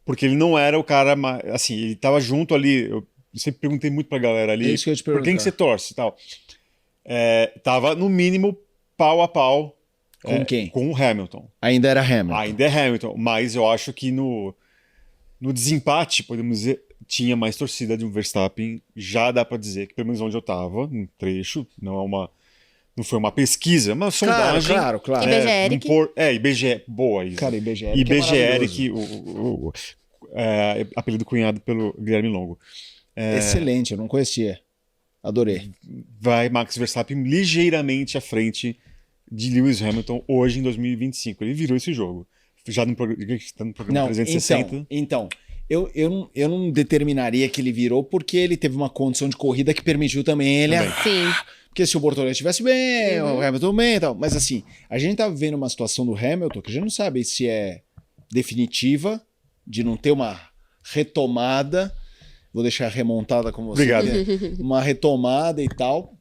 Porque ele não era o cara, assim, ele tava junto ali. Eu sempre perguntei muito pra galera ali, isso que eu te por quem que você torce e tal. Tava, no mínimo, pau a pau. Com quem? Com o Hamilton. Ainda era Hamilton. Ainda é Hamilton, mas eu acho que no desempate, podemos dizer, tinha mais torcida de um Verstappen. Já dá pra dizer que, pelo menos onde eu tava, um trecho, não foi uma pesquisa, uma sondagem. Claro. IBGE Eric. IBGE, boa. Cara, IBGE Eric, apelido cunhado pelo Guilherme Longo. Excelente, eu não conhecia. Adorei. Vai Max Verstappen ligeiramente à frente de Lewis Hamilton hoje em 2025. Ele virou esse jogo. Já no programa 360. Então, eu não determinaria que ele virou porque ele teve uma condição de corrida que permitiu também ele... Sim. Porque se o Bortoleto estivesse bem, o Hamilton bem e tal. Mas assim, a gente tá vivendo uma situação do Hamilton que a gente não sabe se é definitiva, de não ter uma retomada. Vou deixar remontada como você. Obrigado. Uma retomada e tal.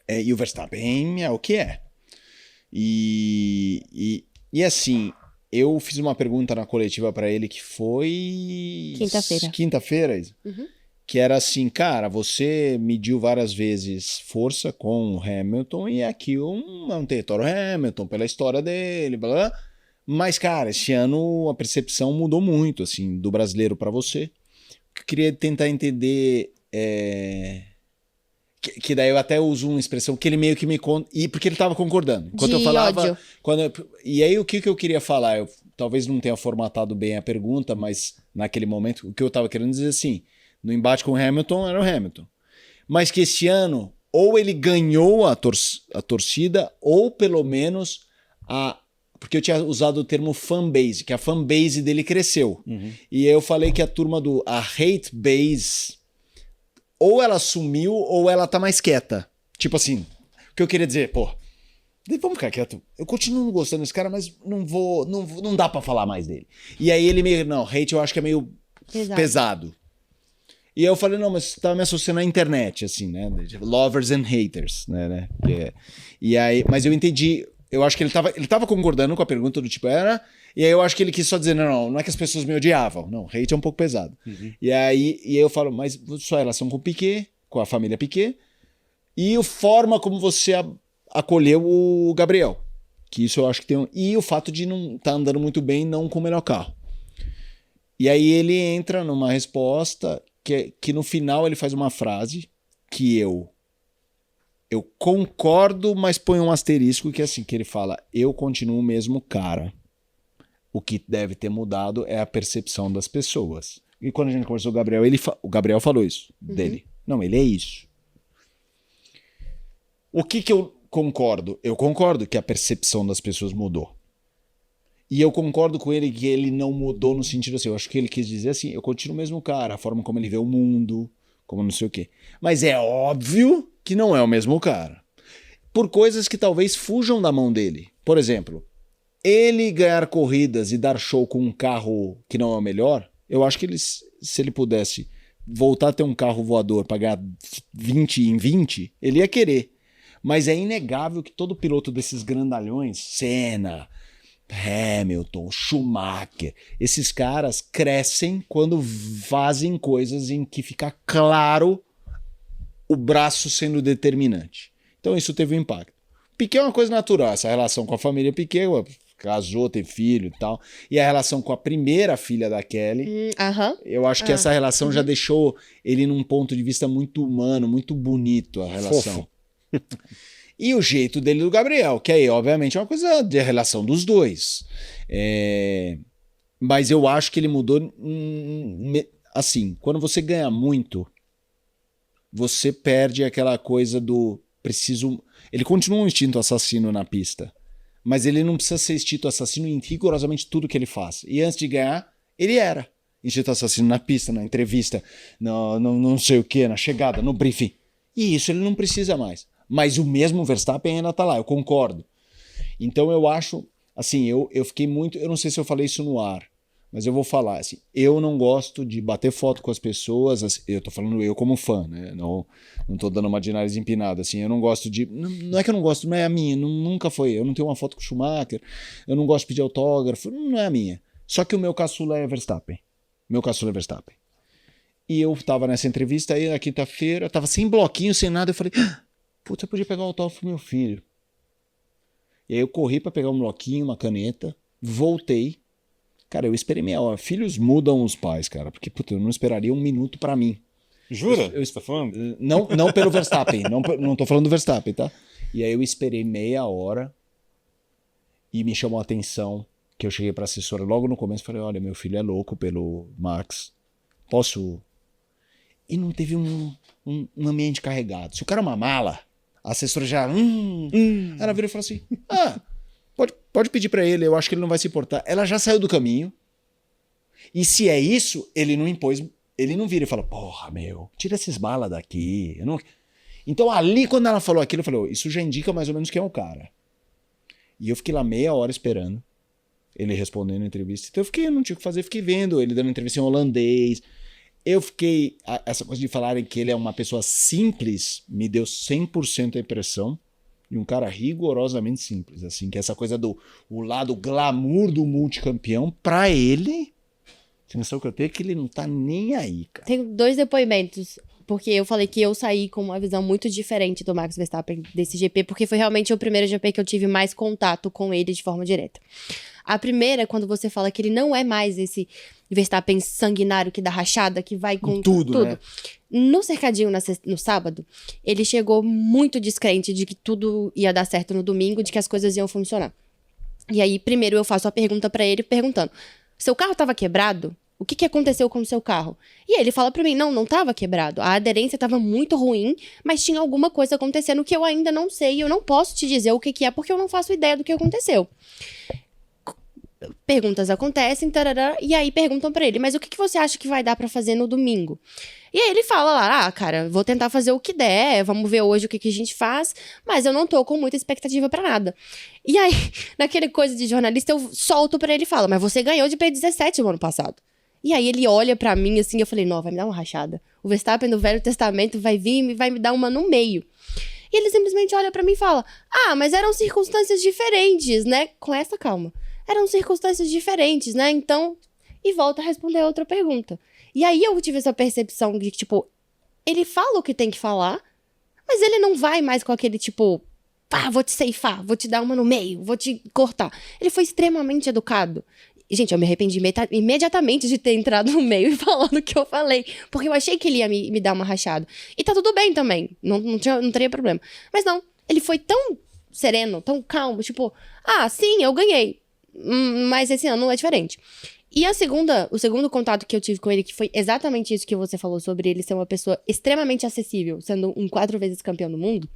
E o Verstappen é o que é. E E assim, eu fiz uma pergunta na coletiva pra ele que foi... Quinta-feira. Quinta-feira, Isa? Que era assim, cara, você mediu várias vezes força com o Hamilton e aqui é um território Hamilton, pela história dele, blá, blá. Mas, cara, esse ano a percepção mudou muito, assim, do brasileiro pra você. Eu queria tentar entender... Que daí eu até uso uma expressão que ele meio que me conta. E porque ele tava concordando. Enquanto eu falava. Ódio. E aí o que eu queria falar? Eu talvez não tenha formatado bem a pergunta, mas naquele momento, o que eu tava querendo dizer assim: no embate com o Hamilton era o Hamilton. Mas que esse ano, ou ele ganhou a torcida, ou pelo menos a. Porque eu tinha usado o termo fanbase, que a fanbase dele cresceu. E aí eu falei que a turma do. A hate base. Ou ela sumiu, ou ela tá mais quieta. Tipo assim, o que eu queria dizer, pô, vamos ficar quieto. Eu continuo gostando desse cara, mas não dá pra falar mais dele. E aí ele meio, não, hate eu acho que é meio pesado. E aí eu falei, não, mas tava me associando à internet, assim, né? Lovers and haters, né? E aí, mas eu entendi, eu acho que ele tava concordando com a pergunta do tipo, era... E aí eu acho que ele quis só dizer, não é que as pessoas me odiavam. Não, hate é um pouco pesado. E aí eu falo, mas sua relação com o Piquet, com a família Piquet, e a forma como você acolheu o Gabriel. Que isso eu acho que tem... E o fato de não estar andando muito bem, não com o melhor carro. E aí ele entra numa resposta que no final ele faz uma frase que eu concordo, mas põe um asterisco que é assim, que ele fala, eu continuo o mesmo cara. O que deve ter mudado é a percepção das pessoas. E quando a gente conversou com o Gabriel, o Gabriel falou isso dele. Não, ele é isso. O que eu concordo? Eu concordo que a percepção das pessoas mudou. E eu concordo com ele que ele não mudou no sentido assim. Eu acho que ele quis dizer assim, eu continuo o mesmo cara, a forma como ele vê o mundo, como não sei o quê. Mas é óbvio que não é o mesmo cara. Por coisas que talvez fujam da mão dele. Por exemplo... Ele ganhar corridas e dar show com um carro que não é o melhor, eu acho que se ele pudesse voltar a ter um carro voador para ganhar 20 em 20, ele ia querer. Mas é inegável que todo piloto desses grandalhões, Senna, Hamilton, Schumacher, esses caras crescem quando fazem coisas em que fica claro o braço sendo determinante. Então isso teve um impacto. Piquet é uma coisa natural, essa relação com a família Piquet, casou, tem filho e tal. E a relação com a primeira filha da Kelly, eu acho que essa relação já deixou ele num ponto de vista muito humano, muito bonito a relação. E o jeito dele do Gabriel, que aí obviamente é uma coisa de relação dos dois. Mas eu acho que ele mudou assim, quando você ganha muito, você perde aquela coisa do preciso... Ele continua um instinto assassino na pista, mas ele não precisa ser instinto assassino em rigorosamente tudo que ele faz. E antes de ganhar, ele era instinto assassino na pista, na entrevista, no não sei o que, na chegada, no briefing. E isso ele não precisa mais. Mas o mesmo Verstappen ainda tá lá, eu concordo. Então eu acho, assim, eu fiquei muito... Eu não sei se eu falei isso no ar, mas eu vou falar, assim, eu não gosto de bater foto com as pessoas, assim, eu tô falando eu como fã, né? Não tô dando uma de nariz empinada, assim, eu não gosto de... Não é que eu não gosto, não é a minha, nunca foi. Eu não tenho uma foto com o Schumacher, eu não gosto de pedir autógrafo, não é a minha. Só que o meu caçula é Verstappen. E eu tava nessa entrevista aí na quinta-feira, tava sem bloquinho, sem nada, eu falei, putz, eu podia pegar o autógrafo pro meu filho. E aí eu corri pra pegar um bloquinho, uma caneta, voltei. Cara, eu esperei meia hora. Filhos mudam os pais, cara. Porque, puta, eu não esperaria um minuto pra mim. Jura? Você tá falando? Não pelo Verstappen. Não tô falando do Verstappen, tá? E aí eu esperei meia hora e me chamou a atenção que eu cheguei pra assessora logo no começo e falei, olha, meu filho é louco pelo Max. Posso... E não teve um ambiente carregado. Se o cara é uma mala, a assessora já... Ela virou e falou assim, pode pedir pra ele, eu acho que ele não vai se importar. Ela já saiu do caminho. E se é isso, ele não impôs... Ele não vira e fala, porra, meu, tira esses balas daqui. Então ali, quando ela falou aquilo, eu falei, isso já indica mais ou menos quem é o cara. E eu fiquei lá meia hora esperando ele respondendo a entrevista. Então eu não tinha o que fazer, fiquei vendo ele dando entrevista em holandês. Eu fiquei... Essa coisa de falarem que ele é uma pessoa simples me deu 100% a impressão e um cara rigorosamente simples, assim, que essa coisa do o lado glamour do multicampeão, pra ele, a sensação que eu tenho é que ele não tá nem aí, cara. Tenho 2 depoimentos, porque eu falei que eu saí com uma visão muito diferente do Max Verstappen desse GP, porque foi realmente o primeiro GP que eu tive mais contato com ele de forma direta. A primeira é quando você fala que ele não é mais esse Verstappen sanguinário que dá rachada, que vai com tudo, né? No cercadinho no sábado, ele chegou muito descrente de que tudo ia dar certo no domingo, de que as coisas iam funcionar. E aí, primeiro eu faço a pergunta pra ele, perguntando: seu carro tava quebrado? O que aconteceu com o seu carro? E ele fala pra mim: não tava quebrado. A aderência tava muito ruim, mas tinha alguma coisa acontecendo que eu ainda não sei e eu não posso te dizer o que é, porque eu não faço ideia do que aconteceu. Perguntas acontecem, tarará, e aí perguntam pra ele: mas o que você acha que vai dar pra fazer no domingo? E aí ele fala lá: cara, vou tentar fazer o que der, vamos ver hoje o que a gente faz, mas eu não tô com muita expectativa pra nada. E aí, naquele coisa de jornalista, eu solto pra ele e falo: mas você ganhou de P17 no ano passado. E aí ele olha pra mim assim, eu falei: não, vai me dar uma rachada. O Verstappen do Velho Testamento vai vir e vai me dar uma no meio. E ele simplesmente olha pra mim e fala: mas eram circunstâncias diferentes, né? Com essa calma. Eram circunstâncias diferentes, né? Então, e volta a responder a outra pergunta. E aí eu tive essa percepção de que, tipo, ele fala o que tem que falar, mas ele não vai mais com aquele, tipo, vou te ceifar, vou te dar uma no meio, vou te cortar. Ele foi extremamente educado. E, gente, eu me arrependi imediatamente de ter entrado no meio e falando o que eu falei, porque eu achei que ele ia me dar uma rachada. E tá tudo bem também, não teria problema. Mas não, ele foi tão sereno, tão calmo, tipo, sim, eu ganhei. Mas esse ano é diferente. E o segundo contato que eu tive com ele, que foi exatamente isso que você falou sobre ele ser uma pessoa extremamente acessível, sendo um 4 vezes campeão do mundo,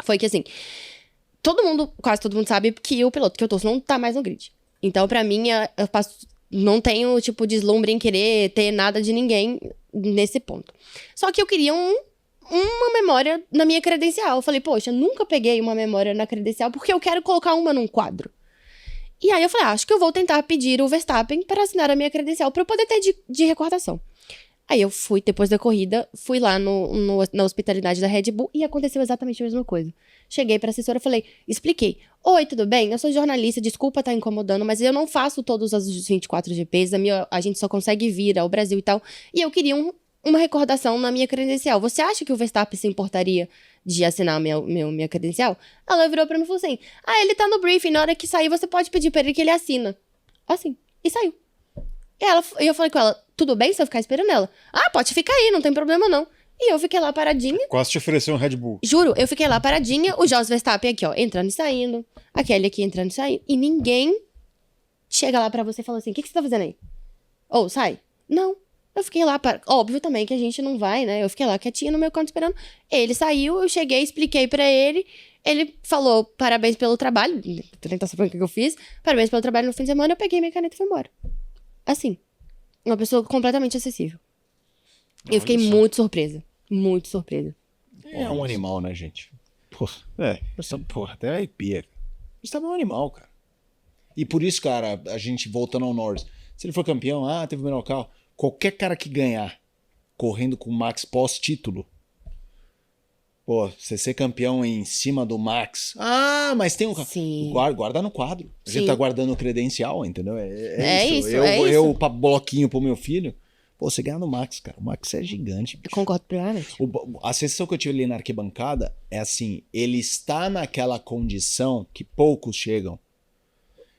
foi que assim, quase todo mundo sabe que o piloto que eu torço não tá mais no grid. Então, pra mim, não tenho, tipo, deslumbre em querer ter nada de ninguém nesse ponto. Só que eu queria uma memória na minha credencial. Eu falei: poxa, nunca peguei uma memória na credencial porque eu quero colocar uma num quadro. E aí eu falei: acho que eu vou tentar pedir o Verstappen para assinar a minha credencial para eu poder ter de recordação. Aí eu fui, depois da corrida, fui lá na hospitalidade da Red Bull e aconteceu exatamente a mesma coisa. Cheguei pra assessora e falei, expliquei: oi, tudo bem? Eu sou jornalista, desculpa estar incomodando, mas eu não faço todos os 24 GPs, a gente só consegue vir ao Brasil e tal, e eu queria uma recordação na minha credencial. Você acha que o Verstappen se importaria de assinar minha credencial? Ela virou pra mim e falou assim: ele tá no briefing, na hora que sair você pode pedir pra ele que ele assina. Assim, e saiu. E eu falei com ela: tudo bem se eu ficar esperando ela? Pode ficar aí, não tem problema não. E eu fiquei lá paradinha. Quase te ofereceu um Red Bull. Juro, eu fiquei lá paradinha, o Jos Verstappen aqui, ó, entrando e saindo, a Kelly aqui entrando e saindo, e ninguém chega lá pra você e fala assim: o que você tá fazendo aí? Sai. Não. Eu fiquei lá, óbvio também que a gente não vai, né? Eu fiquei lá quietinha no meu canto esperando. Ele saiu, eu cheguei, expliquei pra ele. Ele falou: parabéns pelo trabalho. Tentar saber o que eu fiz. Parabéns pelo trabalho no fim de semana. Eu peguei minha caneta e fui embora. Assim. Uma pessoa completamente acessível. Eu fiquei muito surpresa. Muito surpresa. É um animal, né, gente? Porra, até arrepia. Isso também é um animal, cara. E por isso, cara, a gente voltando ao Norris. Se ele for campeão, teve o melhor carro. Qualquer cara que ganhar correndo com o Max pós-título, você ser campeão em cima do Max. Mas tem um... Sim. Guarda no quadro. A gente tá guardando o credencial, entendeu? É isso. Eu bloquinho pro meu filho. Você ganha no Max, cara. O Max é gigante. Bicho. Eu concordo plenamente. A sensação que eu tive ali na arquibancada é assim, ele está naquela condição que poucos chegam.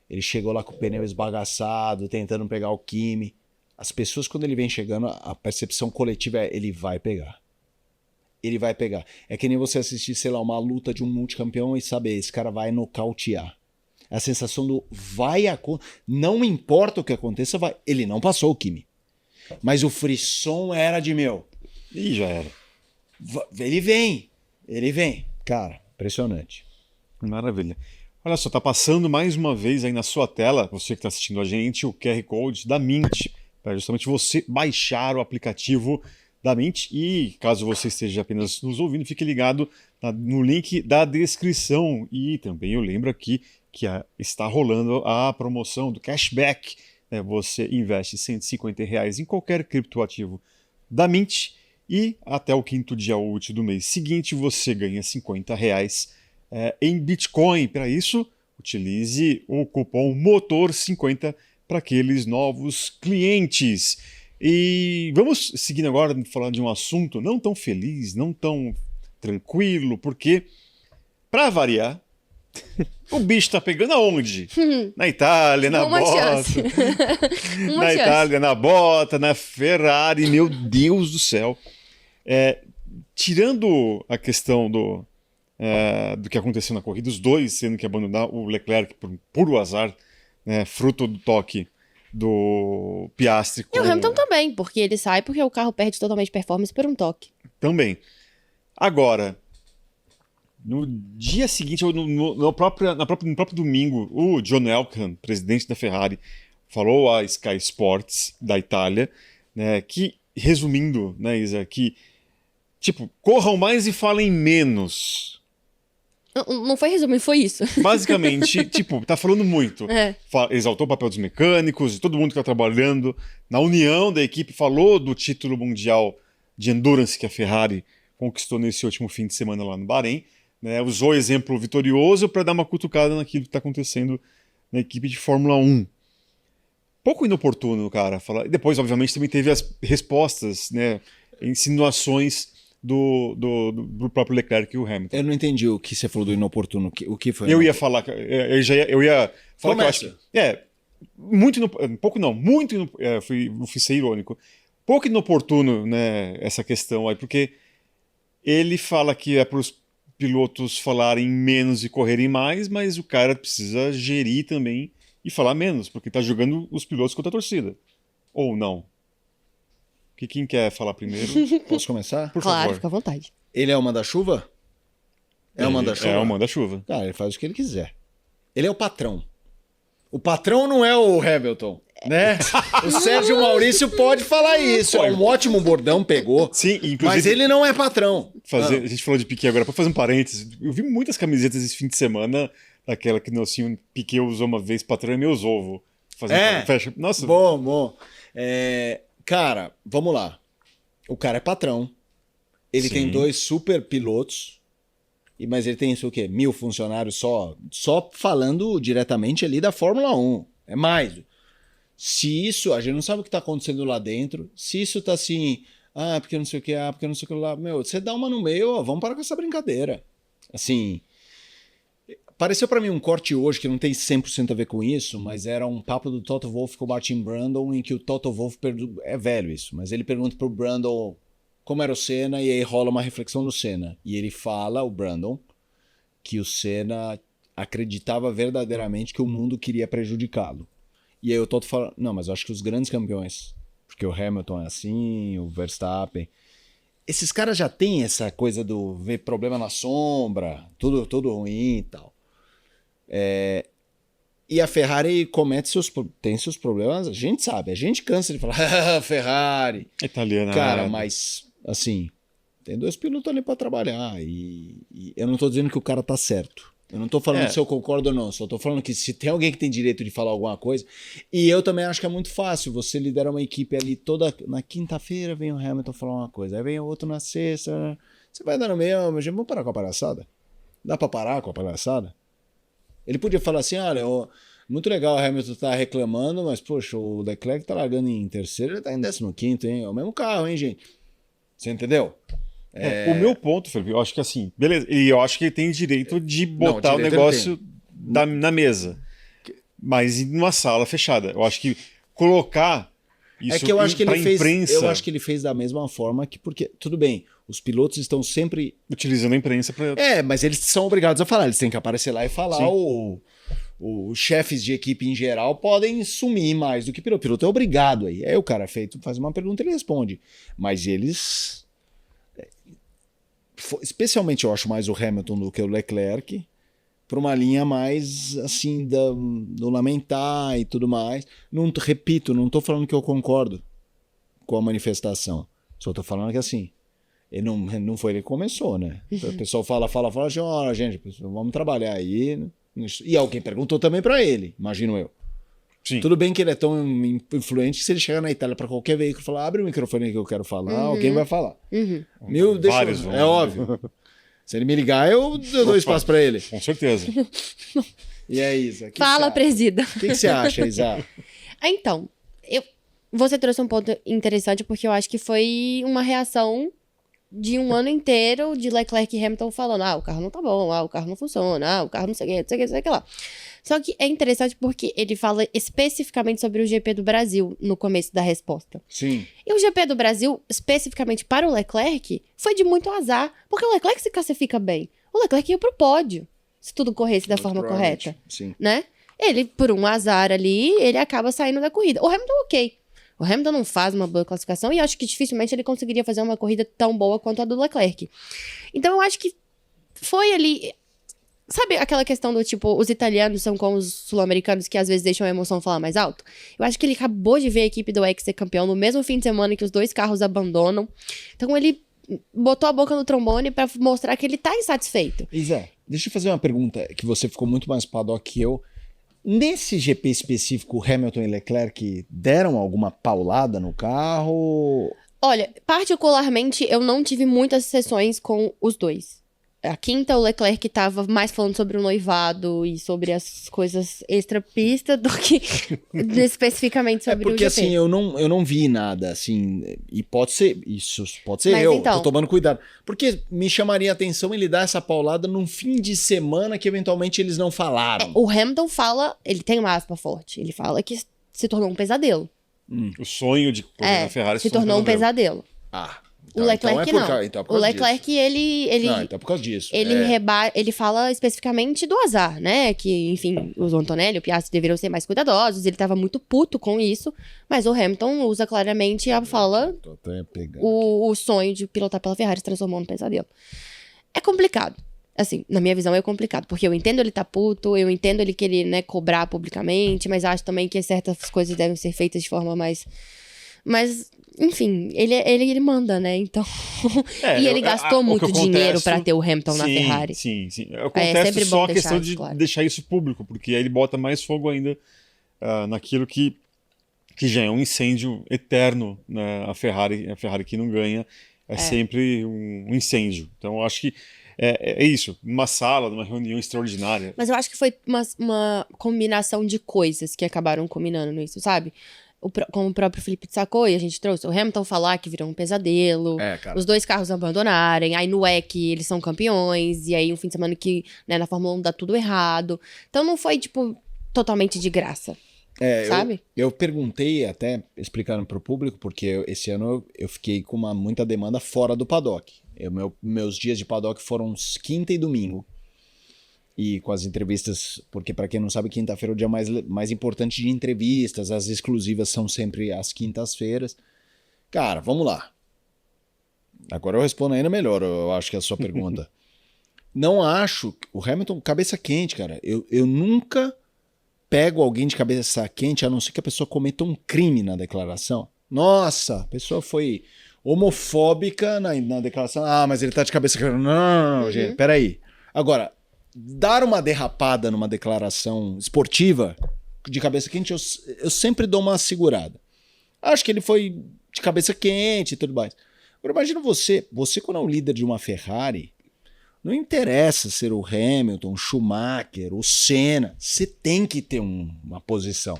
Ele chegou lá com o pneu esbagaçado, tentando pegar o Kimi. As pessoas, quando ele vem chegando, a percepção coletiva é: ele vai pegar. Ele vai pegar. É que nem você assistir, sei lá, uma luta de um multicampeão e saber, esse cara vai nocautear. É a sensação do não importa o que aconteça, vai. Ele não passou o Kimi. Mas o frisson era de Ih, já era. Ele vem. Cara, impressionante. Maravilha. Olha só, tá passando mais uma vez aí na sua tela, você que está assistindo a gente, o QR Code da Mint, para justamente você baixar o aplicativo da Mint. E caso você esteja apenas nos ouvindo, fique ligado no link da descrição. E também eu lembro aqui que está rolando a promoção do cashback. Você investe R$150 em qualquer criptoativo da Mint e até o 5º dia útil do mês seguinte você ganha R$50 em Bitcoin. Para isso, utilize o cupom MOTOR50 para aqueles novos clientes. E vamos seguindo agora falando de um assunto não tão feliz, não tão tranquilo, porque, para variar, o bicho tá pegando aonde? Na Itália, na Uma bota. chance. Uma Na chance. Itália, na bota, na Ferrari, meu Deus do céu. Tirando a questão do que aconteceu na corrida, os dois tendo que abandonar, o Leclerc por puro azar, né, fruto do toque do Piastri. E o Hamilton também, porque ele sai porque o carro perde totalmente performance por um toque. Também. Agora, no dia seguinte, ou no próprio domingo, o John Elkann, presidente da Ferrari, falou à Sky Sports da Itália, né, que, resumindo, né, Isa, que, tipo, corram mais e falem menos. Não foi resumir, foi isso. Basicamente, tipo, tá falando muito. É. Exaltou o papel dos mecânicos, de todo mundo que tá trabalhando na união da equipe, falou do título mundial de endurance que a Ferrari conquistou nesse último fim de semana lá no Bahrein, né? Usou o exemplo vitorioso para dar uma cutucada naquilo que está acontecendo na equipe de Fórmula 1. Pouco inoportuno, cara. Falar. E depois, obviamente, também teve as respostas, né? Insinuações do próprio Leclerc e o Hamilton. Eu não entendi o que você falou do inoportuno. O que foi? Eu ia falar, eu ia falar que eu acho que, fui ser irônico. Pouco inoportuno, né, essa questão aí, porque ele fala que é para os pilotos falarem menos e correrem mais, mas o cara precisa gerir também e falar menos, porque tá jogando os pilotos contra a torcida. Ou não? Quem quer falar primeiro? Posso começar? Por Claro, favor. fica à vontade. Ele é o manda-chuva? É o manda-chuva? É o manda-chuva. Cara, ele faz o que ele quiser. Ele é o patrão. O patrão não é o Hamilton, né? O Sérgio Maurício pode falar isso. É um ótimo bordão, pegou. Sim, inclusive... Mas ele não é patrão. A gente falou de Piquet agora, para fazer um parênteses. Eu vi muitas camisetas esse fim de semana, daquela que assim, Piquet usou uma vez, patrão é meus ovos. Fecha. Nossa. Bom. Cara, vamos lá. O cara é patrão. Ele Sim. tem 2 super pilotos. Mas ele tem isso o quê? 1.000 funcionários só falando diretamente ali da Fórmula 1. É mais. Se isso, a gente não sabe o que tá acontecendo lá dentro. Se isso tá assim, porque não sei o que, porque não sei o que lá. Meu, você dá uma no meio, vamos parar com essa brincadeira. Assim, pareceu pra mim um corte hoje que não tem 100% a ver com isso, mas era um papo do Toto Wolff com o Martin Brundle, em que o Toto Wolff, é velho isso, mas ele pergunta pro Brundle como era o Senna, e aí rola uma reflexão do Senna. E ele fala, o Brundle, que o Senna acreditava verdadeiramente que o mundo queria prejudicá-lo. E aí o Toto fala, não, mas eu acho que os grandes campeões, porque o Hamilton é assim, o Verstappen, esses caras já têm essa coisa do ver problema na sombra, tudo ruim e tal. E a Ferrari tem seus problemas, a gente sabe, a gente cansa de falar, Ferrari. Italiana. Cara, mas, assim, tem 2 pilotos ali pra trabalhar e eu não tô dizendo que o cara tá certo. Eu não tô falando se eu concordo ou não, só tô falando que se tem alguém que tem direito de falar alguma coisa, e eu também acho que é muito fácil, você lidera uma equipe ali toda, na quinta-feira vem o Hamilton falar uma coisa, aí vem o outro na sexta, você vai dar no meio, mas vamos parar com a palhaçada? Dá pra parar com a palhaçada? Ele podia falar assim, olha, muito legal o Hamilton tá reclamando, mas poxa, o Leclerc tá largando em terceiro, ele tá em 15º, hein? É o mesmo carro, hein, gente? Você entendeu? O meu ponto, Felipe, eu acho que assim, beleza, e eu acho que ele tem direito de botar o negócio na mesa, mas numa sala fechada. Eu acho que colocar isso que eu acho que ele fez, imprensa... Eu acho que ele fez da mesma forma que, porque, tudo bem, os pilotos estão sempre... Utilizando a imprensa para... mas eles são obrigados a falar, eles têm que aparecer lá e falar, os chefes de equipe em geral podem sumir mais do que piloto. O piloto é obrigado aí. Aí o cara faz uma pergunta e ele responde. Mas eles... Especialmente eu acho mais o Hamilton do que o Leclerc, para uma linha mais assim do lamentar e tudo mais. Repito, não estou falando que eu concordo com a manifestação. Só estou falando que assim, ele não foi ele que começou, né? O pessoal fala assim, olha, gente, vamos trabalhar aí. E alguém perguntou também para ele, imagino eu. Sim. Tudo bem que ele é tão influente que se ele chegar na Itália para qualquer veículo e falar, abre o microfone que eu quero falar, alguém vai falar. Meu, Vários vão. é óbvio. Se ele me ligar, eu dou espaço pra ele. Com certeza. E é isso. Fala, presida. O que você acha, Isa? Então, você trouxe um ponto interessante, porque eu acho que foi uma reação de um ano inteiro de Leclerc e Hamilton falando, o carro não tá bom, o carro não funciona, o carro não sei o que, não sei o que, não sei o que lá. Só que é interessante porque ele fala especificamente sobre o GP do Brasil no começo da resposta. Sim. E o GP do Brasil, especificamente para o Leclerc, foi de muito azar, porque o Leclerc se classifica bem. O Leclerc ia pro pódio, se tudo corresse da forma correta. Sim. Né? Ele, por um azar ali, ele acaba saindo da corrida. O Hamilton, ok. O Hamilton não faz uma boa classificação e acho que dificilmente ele conseguiria fazer uma corrida tão boa quanto a do Leclerc. Então eu acho que foi ali... Sabe aquela questão do tipo, os italianos são como os sul-americanos que às vezes deixam a emoção falar mais alto? Eu acho que ele acabou de ver a equipe do X ser campeão no mesmo fim de semana que os dois carros abandonam. Então ele botou a boca no trombone pra mostrar que ele tá insatisfeito. Isa, deixa eu fazer uma pergunta, que você ficou muito mais paddock que eu. Nesse GP específico, Hamilton e Leclerc deram alguma paulada no carro? Olha, particularmente, eu não tive muitas sessões com os dois. A quinta, o Leclerc tava mais falando sobre o noivado e sobre as coisas extra-pista do que especificamente sobre o GP. Porque assim, eu não vi nada, assim, e pode ser, isso pode ser Mas eu, então, tô tomando cuidado. Porque me chamaria a atenção ele dar essa paulada num fim de semana que eventualmente eles não falaram. o Hamilton fala, ele tem uma aspa forte, ele fala que se tornou um pesadelo. O sonho de correr na Ferrari se tornou um pesadelo. Então, o Leclerc não. Então é por o causa Leclerc, disso. ele Não, então é por causa disso. ele fala especificamente do azar, né? Que, enfim, o Antonelli e o Piastri deveriam ser mais cuidadosos. Ele tava muito puto com isso. Mas o Hamilton usa claramente a fala... Tô até pegando o sonho de pilotar pela Ferrari se transformou num pesadelo. É complicado. Assim, na minha visão é complicado. Porque eu entendo ele tá puto, eu entendo ele querer, né, cobrar publicamente. Mas acho também que certas coisas devem ser feitas de forma mais... Mas, enfim, ele manda, né? Então. E ele gastou muito dinheiro pra ter o Hamilton na Ferrari. Sim. Eu É contesto sempre só bom a questão deixar de isso claro. deixar isso público, porque aí ele bota mais fogo ainda naquilo que já é um incêndio eterno, né? A Ferrari que não ganha é sempre um incêndio. Então eu acho que é isso. Numa sala, numa reunião extraordinária. Mas eu acho que foi uma combinação de coisas que acabaram combinando nisso, sabe? Como o próprio Felipe sacou e a gente trouxe, o Hamilton falar que virou um pesadelo, os dois carros abandonarem, aí no WEC eles são campeões, e aí um fim de semana que, né, na Fórmula 1 dá tudo errado. Então não foi, tipo, totalmente de graça, sabe? Eu perguntei, até explicando pro público, porque esse ano eu fiquei com muita demanda fora do paddock. Meus dias de paddock foram quinta e domingo. E com as entrevistas, porque para quem não sabe, quinta-feira é o dia mais importante de entrevistas, as exclusivas são sempre às quintas-feiras. Cara, vamos lá. Agora eu respondo ainda melhor, eu acho que é a sua pergunta. Não acho, o Hamilton, cabeça quente, cara. Eu nunca pego alguém de cabeça quente, a não ser que a pessoa cometa um crime na declaração. Nossa, a pessoa foi homofóbica na declaração. Mas ele tá de cabeça quente. Não, gente, peraí. Agora, dar uma derrapada numa declaração esportiva de cabeça quente, eu sempre dou uma segurada. Acho que ele foi de cabeça quente e tudo mais. Agora imagina você quando é o líder de uma Ferrari, não interessa ser o Hamilton, o Schumacher, o Senna, você tem que ter uma posição.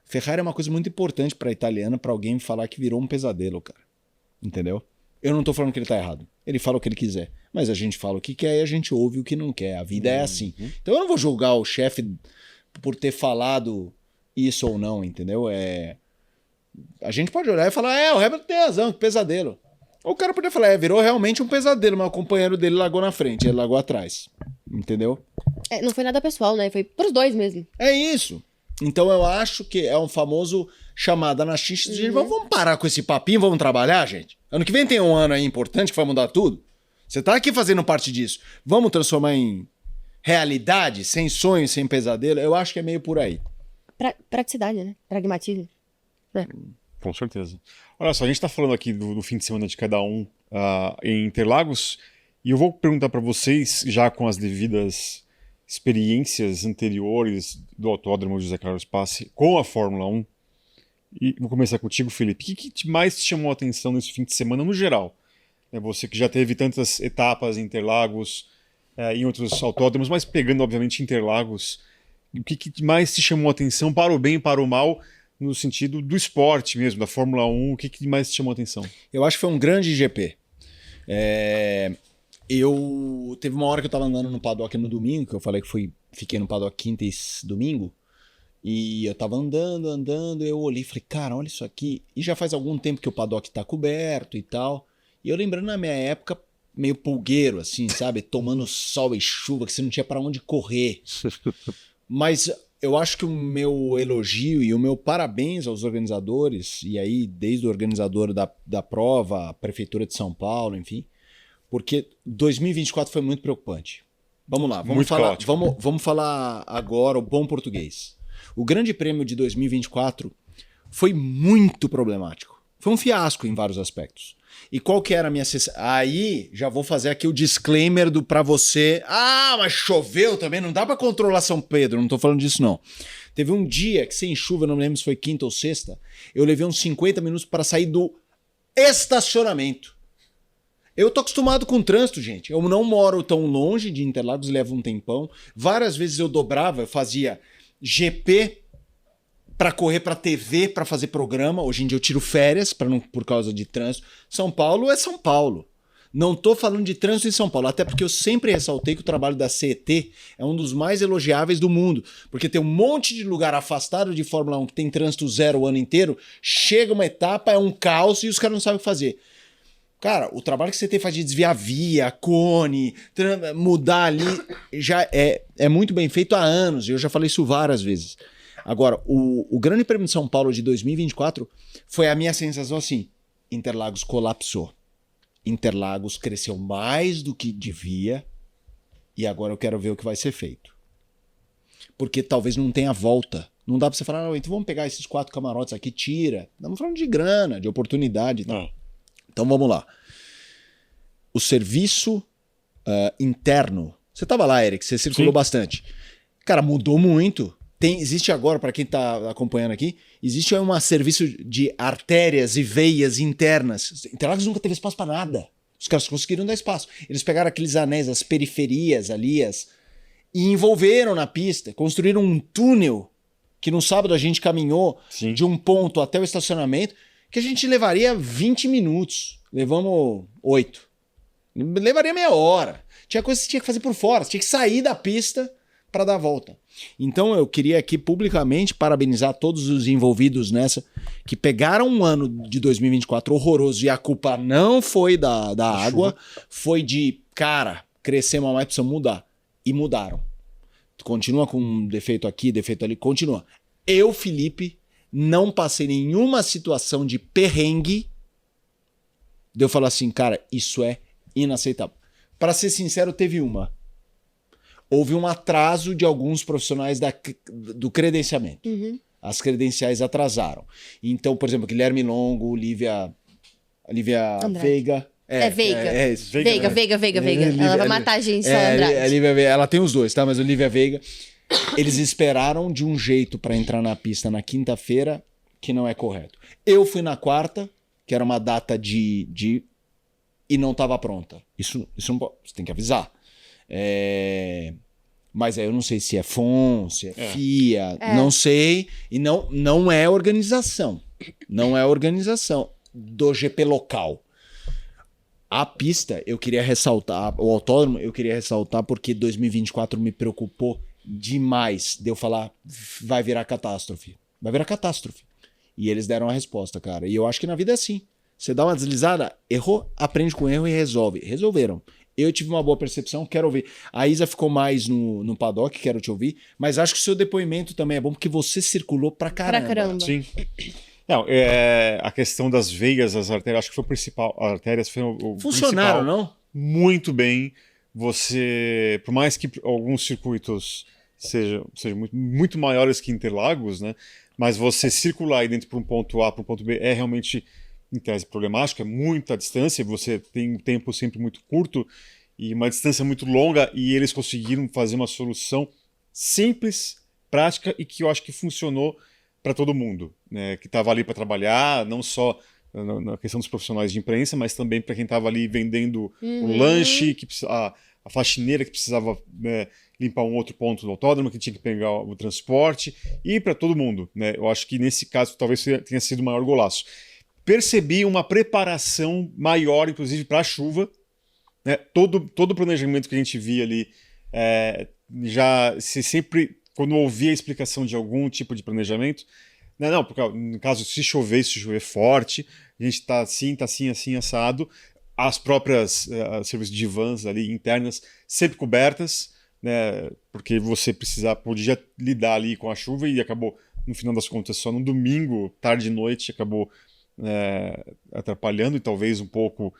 Ferrari é uma coisa muito importante para italiana, para alguém falar que virou um pesadelo, cara. Entendeu? Eu não tô falando que ele tá errado. Ele fala o que ele quiser. Mas a gente fala o que quer e a gente ouve o que não quer. A vida é assim. Então eu não vou julgar o chefe por ter falado isso ou não, entendeu? A gente pode olhar e falar, o Hamilton tem razão, que pesadelo. Ou o cara podia falar, virou realmente um pesadelo, mas o companheiro dele largou na frente, ele largou atrás. Entendeu? Não foi nada pessoal, né? Foi pros dois mesmo. É isso. Então eu acho que é um famoso chamada na xixa de gente, vamos parar com esse papinho, vamos trabalhar, gente? Ano que vem tem um ano aí importante que vai mudar tudo. Você tá aqui fazendo parte disso. Vamos transformar em realidade, sem sonho, sem pesadelo? Eu acho que é meio por aí. Praticidade, né? Pragmatismo. Com certeza. Olha só, a gente tá falando aqui do fim de semana de cada um em Interlagos, e eu vou perguntar para vocês, já com as devidas experiências anteriores do Autódromo José Carlos Passe com a Fórmula 1. E vou começar contigo, Felipe. O que mais te chamou a atenção nesse fim de semana no geral? né? Você que já teve tantas etapas em Interlagos, em outros autódromos, mas pegando, obviamente, Interlagos, o que mais te chamou a atenção, para o bem e para o mal, no sentido do esporte mesmo, da Fórmula 1, o que mais te chamou a atenção? Eu acho que foi um grande GP. Teve uma hora que eu tava andando no paddock no domingo, que eu falei que fiquei no paddock quinta e domingo, e eu tava andando, eu olhei e falei, cara, olha isso aqui. E já faz algum tempo que o paddock tá coberto e tal. E eu lembrando na minha época, meio pulgueiro, assim, sabe? Tomando sol e chuva, que você não tinha pra onde correr. Mas eu acho que o meu elogio e o meu parabéns aos organizadores, e aí desde o organizador da prova, a Prefeitura de São Paulo, enfim, porque 2024 foi muito preocupante. Vamos lá, vamos falar agora o bom português. O Grande Prêmio de 2024 foi muito problemático. Foi um fiasco em vários aspectos. E qual que era a minha sensação? Aí já vou fazer aqui o disclaimer pra você. Ah, mas choveu também, não dá pra controlar São Pedro, não tô falando disso não. Teve um dia que sem chuva, não me lembro se foi quinta ou sexta, eu levei uns 50 minutos para sair do estacionamento. Eu tô acostumado com o trânsito, gente. Eu não moro tão longe de Interlagos, leva um tempão. Várias vezes eu dobrava, eu fazia GP para correr para TV, para fazer programa. Hoje em dia eu tiro férias por causa de trânsito. São Paulo é São Paulo. Não tô falando de trânsito em São Paulo, até porque eu sempre ressaltei que o trabalho da CET é um dos mais elogiáveis do mundo, porque tem um monte de lugar afastado de Fórmula 1 que tem trânsito zero o ano inteiro, chega uma etapa, é um caos e os caras não sabem o que fazer. Cara, o trabalho que você faz de desviar via, cone, mudar ali, já é muito bem feito há anos, e eu já falei isso várias vezes. Agora, o Grande Prêmio de São Paulo de 2024 foi a minha sensação assim, Interlagos colapsou. Interlagos cresceu mais do que devia, e agora eu quero ver o que vai ser feito. Porque talvez não tenha volta. Não dá pra você falar, não, então vamos pegar esses 4 camarotes aqui, tira. Estamos falando de grana, de oportunidade e tal. Então vamos lá. O serviço interno. Você estava lá, Eric, você circulou bastante. Cara, mudou muito. Existe agora, para quem está acompanhando aqui, existe um serviço de artérias e veias internas. Interlagos nunca teve espaço para nada. Os caras conseguiram dar espaço. Eles pegaram aqueles anéis, as periferias ali, e envolveram na pista. Construíram um túnel que no sábado a gente caminhou de um ponto até o estacionamento, que a gente levaria 20 minutos. Levamos 8. Levaria meia hora. Tinha coisa que você tinha que fazer por fora. Você tinha que sair da pista para dar a volta. Então eu queria aqui publicamente parabenizar todos os envolvidos nessa, que pegaram um ano de 2024 horroroso e a culpa não foi da água, foi de, cara, crescemos mais, precisamos mudar. E mudaram. Continua com um defeito aqui, defeito ali, continua. Eu, Felipe, não passei nenhuma situação de perrengue de eu falar assim, cara, isso é inaceitável. Para ser sincero, teve uma. Houve um atraso de alguns profissionais do credenciamento. As credenciais atrasaram. Então, por exemplo, Guilherme Longo, Olivia Veiga. Veiga. Ela vai matar a gente, só Andrade. Ela tem os dois, tá? Mas Olivia Veiga. Eles esperaram de um jeito para entrar na pista na quinta-feira que não é correto. Eu fui na quarta, que era uma data de e não estava pronta. Isso não pode, você tem que avisar. Mas aí eu não sei se é FON, se é FIA, não sei. E não é organização. Não é organização do GP local. A pista, eu queria ressaltar, o autódromo, eu queria ressaltar porque 2024 me preocupou demais de eu falar, vai virar catástrofe. Vai virar catástrofe. E eles deram a resposta, cara. E eu acho que na vida é assim. Você dá uma deslizada, errou, aprende com o erro e resolve. Resolveram. Eu tive uma boa percepção, quero ouvir. A Isa ficou mais no paddock, quero te ouvir. Mas acho que o seu depoimento também é bom, porque você circulou pra caramba. Pra caramba. Sim. Não, a questão das veias, as artérias, acho que foi o principal. As artérias foi o funcionaram, principal. Não? Muito bem. Você, por mais que alguns circuitos sejam muito, muito maiores que Interlagos, né? Mas você circular aí dentro para um ponto A para um ponto B é realmente, em tese, problemático. É muita distância, você tem um tempo sempre muito curto e uma distância muito longa, e eles conseguiram fazer uma solução simples, prática e que eu acho que funcionou para todo mundo, né? Que estava ali para trabalhar, não só na questão dos profissionais de imprensa, mas também para quem estava ali vendendo o lanche, a faxineira que precisava limpar um outro ponto do autódromo, que tinha que pegar o transporte, e para todo mundo, né? Eu acho que nesse caso talvez tenha sido o maior golaço. Percebi uma preparação maior, inclusive, para a chuva, né? Todo o planejamento que a gente via ali, já se sempre, quando ouvia a explicação de algum tipo de planejamento, não, porque no caso, se chover forte, a gente está assim, assado, as próprias serviços de vans ali internas sempre cobertas, né? Porque você podia lidar ali com a chuva e acabou, no final das contas, só no domingo, tarde e noite, acabou atrapalhando, e talvez um pouco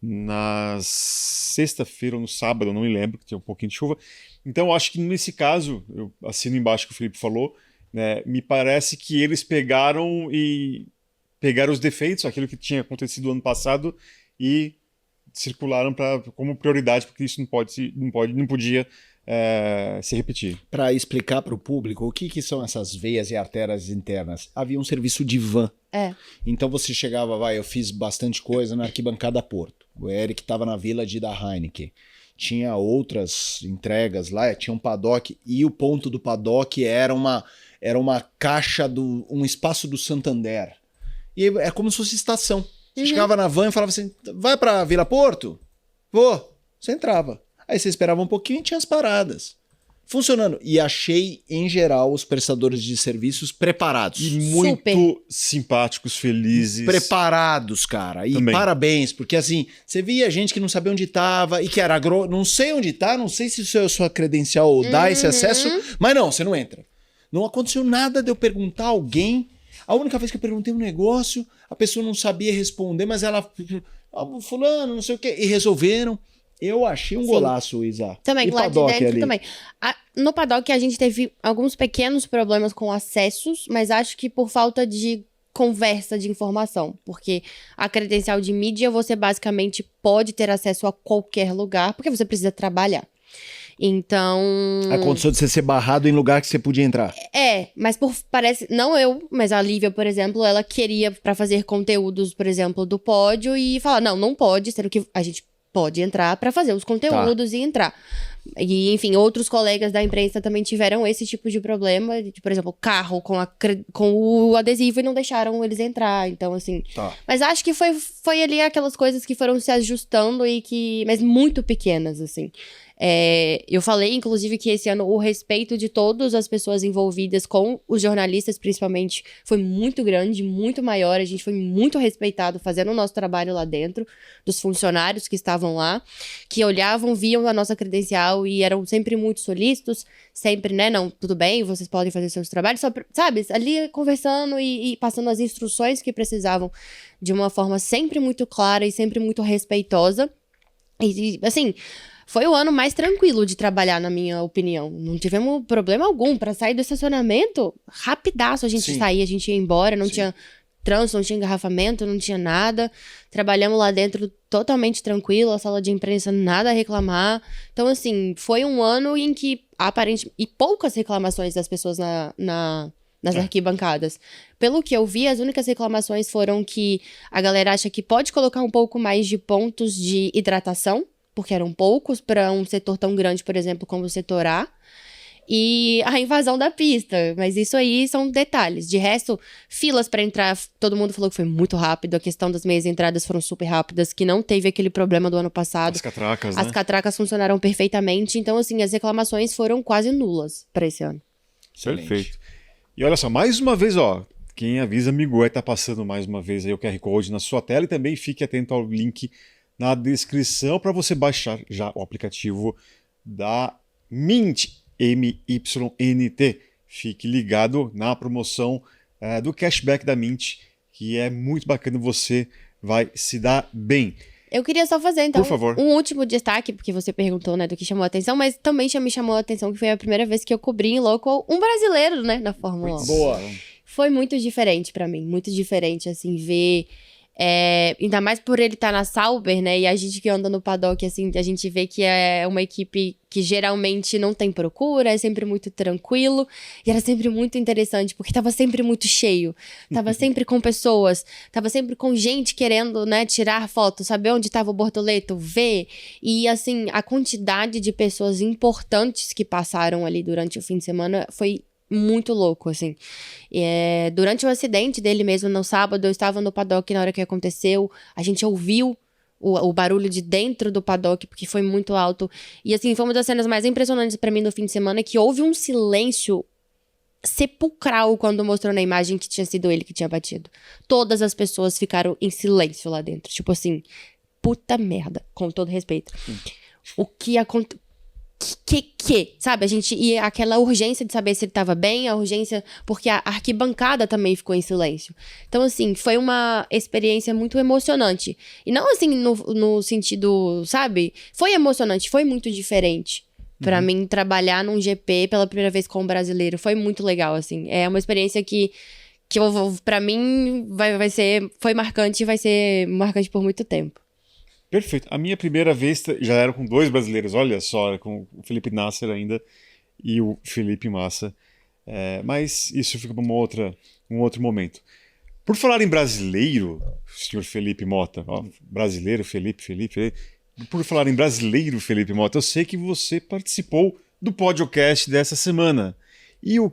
na sexta-feira ou no sábado, eu não me lembro, que tinha um pouquinho de chuva. Então, eu acho que nesse caso, eu assino embaixo o que o Felipe falou, né, me parece que eles pegaram os defeitos, aquilo que tinha acontecido no ano passado, e circularam como prioridade, porque isso não podia se repetir. Para explicar para o público o que são essas veias e artérias internas, havia um serviço de van. Então você chegava, eu fiz bastante coisa na Arquibancada Porto. O Eric estava na Village da Heineken. Tinha outras entregas lá, tinha um paddock, e o ponto do paddock era uma caixa, um espaço do Santander. E é como se fosse estação. Você chegava na van e falava assim, vai pra Vila Porto? Vou. Você entrava. Aí você esperava um pouquinho e tinha as paradas. Funcionando. E achei, em geral, os prestadores de serviços preparados. E muito simpáticos, felizes. Preparados, cara. E também. Parabéns, porque assim, você via gente que não sabia onde estava e que era não sei onde tá, não sei se isso é a sua credencial ou dá esse acesso, mas não, você não entra. Não aconteceu nada de eu perguntar a alguém. A única vez que eu perguntei um negócio, a pessoa não sabia responder, mas ela... fulano, não sei o quê. E resolveram. Eu achei um golaço, Isa. Também, e lá de dentro ali. Também. No paddock a gente teve alguns pequenos problemas com acessos, mas acho que por falta de conversa de informação. Porque a credencial de mídia você basicamente pode ter acesso a qualquer lugar, porque você precisa trabalhar. Então... A condição de você ser barrado em lugar que você podia entrar. Mas parece... Não eu, mas a Lívia, por exemplo, ela queria pra fazer conteúdos, por exemplo, do pódio e falar, não pode, sendo que a gente pode entrar pra fazer os conteúdos e entrar. E, enfim, outros colegas da imprensa também tiveram esse tipo de problema, de, por exemplo, carro com o adesivo e não deixaram eles entrar, então assim... Mas acho que foi ali aquelas coisas que foram se ajustando mas muito pequenas, assim. Eu falei, inclusive, que esse ano o respeito de todas as pessoas envolvidas com os jornalistas, principalmente, foi muito grande, muito maior. A gente foi muito respeitado fazendo o nosso trabalho lá dentro, dos funcionários que estavam lá, que olhavam, viam a nossa credencial e eram sempre muito solícitos, sempre, né, não, tudo bem, vocês podem fazer seus trabalhos, só, sabe, ali conversando e passando as instruções que precisavam de uma forma sempre muito clara e sempre muito respeitosa. E assim... Foi o ano mais tranquilo de trabalhar, na minha opinião. Não tivemos problema algum. Pra sair do estacionamento, rapidaço a gente saía, a gente ia embora, não tinha trânsito, não tinha engarrafamento, não tinha nada. Trabalhamos lá dentro totalmente tranquilo, a sala de imprensa nada a reclamar. Então, assim, foi um ano em que, aparentemente, e poucas reclamações das pessoas nas arquibancadas. Pelo que eu vi, as únicas reclamações foram que a galera acha que pode colocar um pouco mais de pontos de hidratação, porque eram poucos para um setor tão grande, por exemplo, como o setor A, e a invasão da pista. Mas isso aí são detalhes. De resto, filas para entrar, todo mundo falou que foi muito rápido. A questão das meias entradas foram super rápidas, que não teve aquele problema do ano passado. As catracas, né? As catracas funcionaram perfeitamente. Então, assim, as reclamações foram quase nulas para esse ano. Excelente. Perfeito. E olha só, mais uma vez, quem avisa Miguel tá passando mais uma vez aí o QR Code na sua tela, e também fique atento ao link na descrição para você baixar já o aplicativo da Mint, MYNT. Fique ligado na promoção do cashback da Mint, que é muito bacana, você vai se dar bem. Eu queria só fazer, então, por favor, um último destaque, porque você perguntou, né, do que chamou a atenção, mas também me chamou a atenção que foi a primeira vez que eu cobri em loco um brasileiro, né, na Fórmula 1. Boa. Foi muito diferente para mim, muito diferente, assim, ver... Ainda mais por ele estar na Sauber, né? E a gente que anda no paddock, assim, a gente vê que é uma equipe que geralmente não tem procura, é sempre muito tranquilo. E era sempre muito interessante, porque tava sempre muito cheio. Tava sempre com pessoas, tava sempre com gente querendo, né, tirar foto, saber onde tava o Bortoleto, ver. E, assim, a quantidade de pessoas importantes que passaram ali durante o fim de semana foi muito louco, assim. Durante o acidente dele mesmo, no sábado, eu estava no paddock na hora que aconteceu. A gente ouviu o barulho de dentro do paddock, porque foi muito alto. E, assim, foi uma das cenas mais impressionantes pra mim no fim de semana, que houve um silêncio sepulcral quando mostrou na imagem que tinha sido ele que tinha batido. Todas as pessoas ficaram em silêncio lá dentro. Tipo assim, puta merda, com todo respeito. O que aconteceu? Sabe, e aquela urgência de saber se ele tava bem, a urgência, porque a arquibancada também ficou em silêncio. Então, assim, foi uma experiência muito emocionante. E não, assim, no sentido, sabe? Foi emocionante, foi muito diferente. Pra mim, trabalhar num GP pela primeira vez com um brasileiro, foi muito legal, assim. É uma experiência que pra mim, foi marcante e vai ser marcante por muito tempo. Perfeito. A minha primeira vez já era com 2 brasileiros, olha só, com o Felipe Nasser ainda e o Felipe Massa. Mas isso fica para um outro momento. Por falar em brasileiro, senhor Felipe Mota, brasileiro, Felipe. Por falar em brasileiro, Felipe Mota, eu sei que você participou do podcast dessa semana. E eu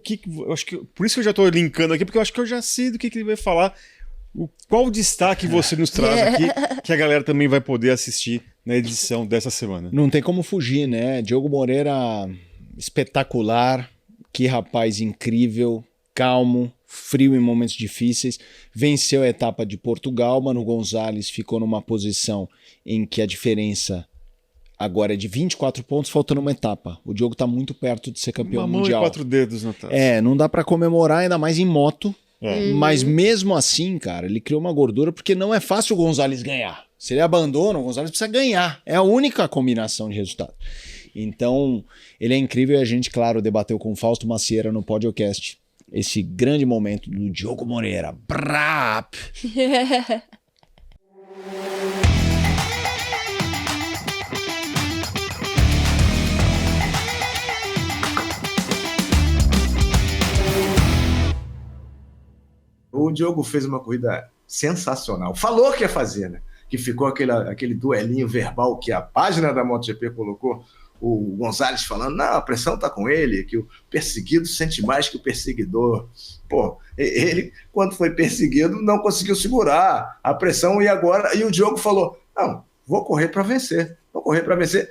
acho que por isso que eu já estou linkando aqui, porque eu acho que eu já sei do que ele vai falar. Qual destaque você nos traz aqui que a galera também vai poder assistir na edição dessa semana? Não tem como fugir, né? Diogo Moreira, espetacular, que rapaz incrível, calmo, frio em momentos difíceis, venceu a etapa de Portugal. Manu Gonzalez ficou numa posição em que a diferença agora é de 24 pontos, faltando uma etapa. O Diogo tá muito perto de ser campeão mundial. Uma mão e 4 dedos na taça. Não dá pra comemorar, ainda mais em moto. Mas mesmo assim, cara, ele criou uma gordura, porque não é fácil o Gonzalez ganhar. Se ele abandona, o Gonzalez precisa ganhar. É a única combinação de resultado. Então, ele é incrível e a gente, claro, debateu com o Fausto Macieira no podcast esse grande momento do Diogo Moreira. Brap! O Diogo fez uma corrida sensacional. Falou que ia fazer, né? Que ficou aquele duelinho verbal que a página da MotoGP colocou, o Gonzalez falando, não, a pressão tá com ele, que o perseguido sente mais que o perseguidor. Pô, ele, quando foi perseguido, não conseguiu segurar a pressão e o Diogo falou, não, vou correr para vencer.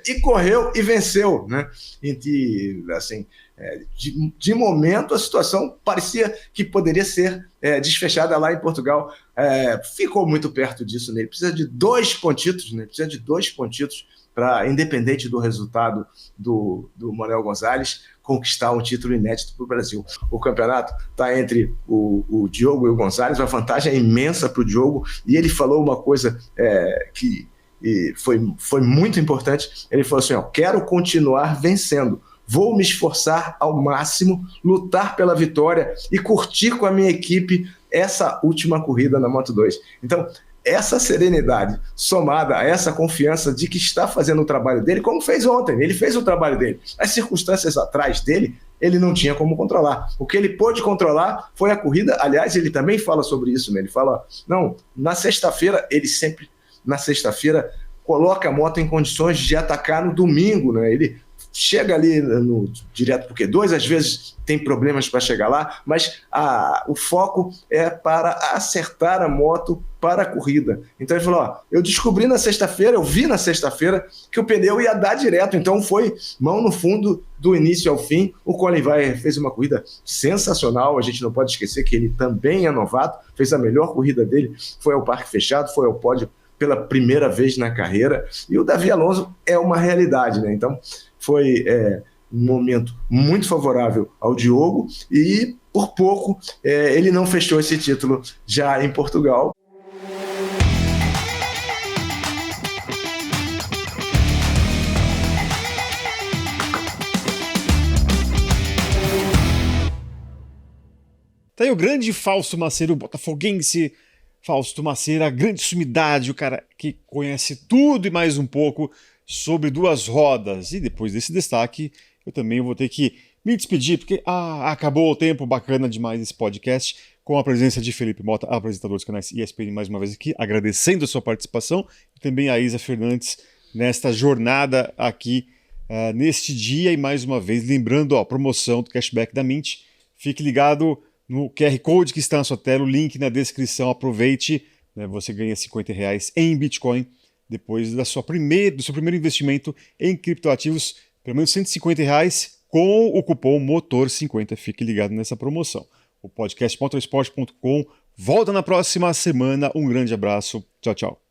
E correu e venceu, né? E, assim, de momento a situação parecia que poderia ser desfechada lá em Portugal. Ficou muito perto disso, né? Ele precisa de 2 pontitos, né? Para, independente do resultado do Manuel Gonzalez, conquistar um título inédito para o Brasil. O campeonato está entre o Diogo e o Gonzalez, uma vantagem imensa para o Diogo, e ele falou uma coisa que foi muito importante. Ele falou assim, quero continuar vencendo, vou me esforçar ao máximo, lutar pela vitória e curtir com a minha equipe essa última corrida na Moto2. Então, essa serenidade, somada a essa confiança de que está fazendo o trabalho dele, como fez ontem, ele fez o trabalho dele. As circunstâncias atrás dele, ele não tinha como controlar. O que ele pôde controlar foi a corrida. Aliás, ele também fala sobre isso, né? Ele fala, não, na sexta-feira, ele sempre, na sexta-feira, coloca a moto em condições de atacar no domingo, né? Ele chega ali direto, porque 2 às vezes tem problemas para chegar lá, mas o foco é para acertar a moto para a corrida. Então ele falou, eu descobri na sexta-feira, eu vi na sexta-feira que o pneu ia dar direto, então foi mão no fundo do início ao fim. O Colin Vai fez uma corrida sensacional, a gente não pode esquecer que ele também é novato, fez a melhor corrida dele, foi ao parque fechado, foi ao pódio pela primeira vez na carreira, e o Davi Alonso é uma realidade, né? Então foi um momento muito favorável ao Diogo e por pouco ele não fechou esse título já em Portugal. Tá aí o grande Fausto Macieira, botafoguense, Fausto Macera, a grande sumidade, o cara que conhece tudo e mais um pouco sobre duas rodas. E depois desse destaque, eu também vou ter que me despedir, porque acabou o tempo, bacana demais esse podcast, com a presença de Felipe Mota, apresentador dos canais ESPN, mais uma vez aqui, agradecendo a sua participação, e também a Isa Fernandes nesta jornada aqui, neste dia, e mais uma vez, lembrando a promoção do cashback da Mint. Fique ligado no QR Code que está na sua tela, o link na descrição, aproveite, né, você ganha R$50 em Bitcoin, depois do seu primeiro investimento em criptoativos, pelo menos R$150, com o cupom MOTOR50. Fique ligado nessa promoção. O podcast motorsport.com volta na próxima semana. Um grande abraço. Tchau, tchau.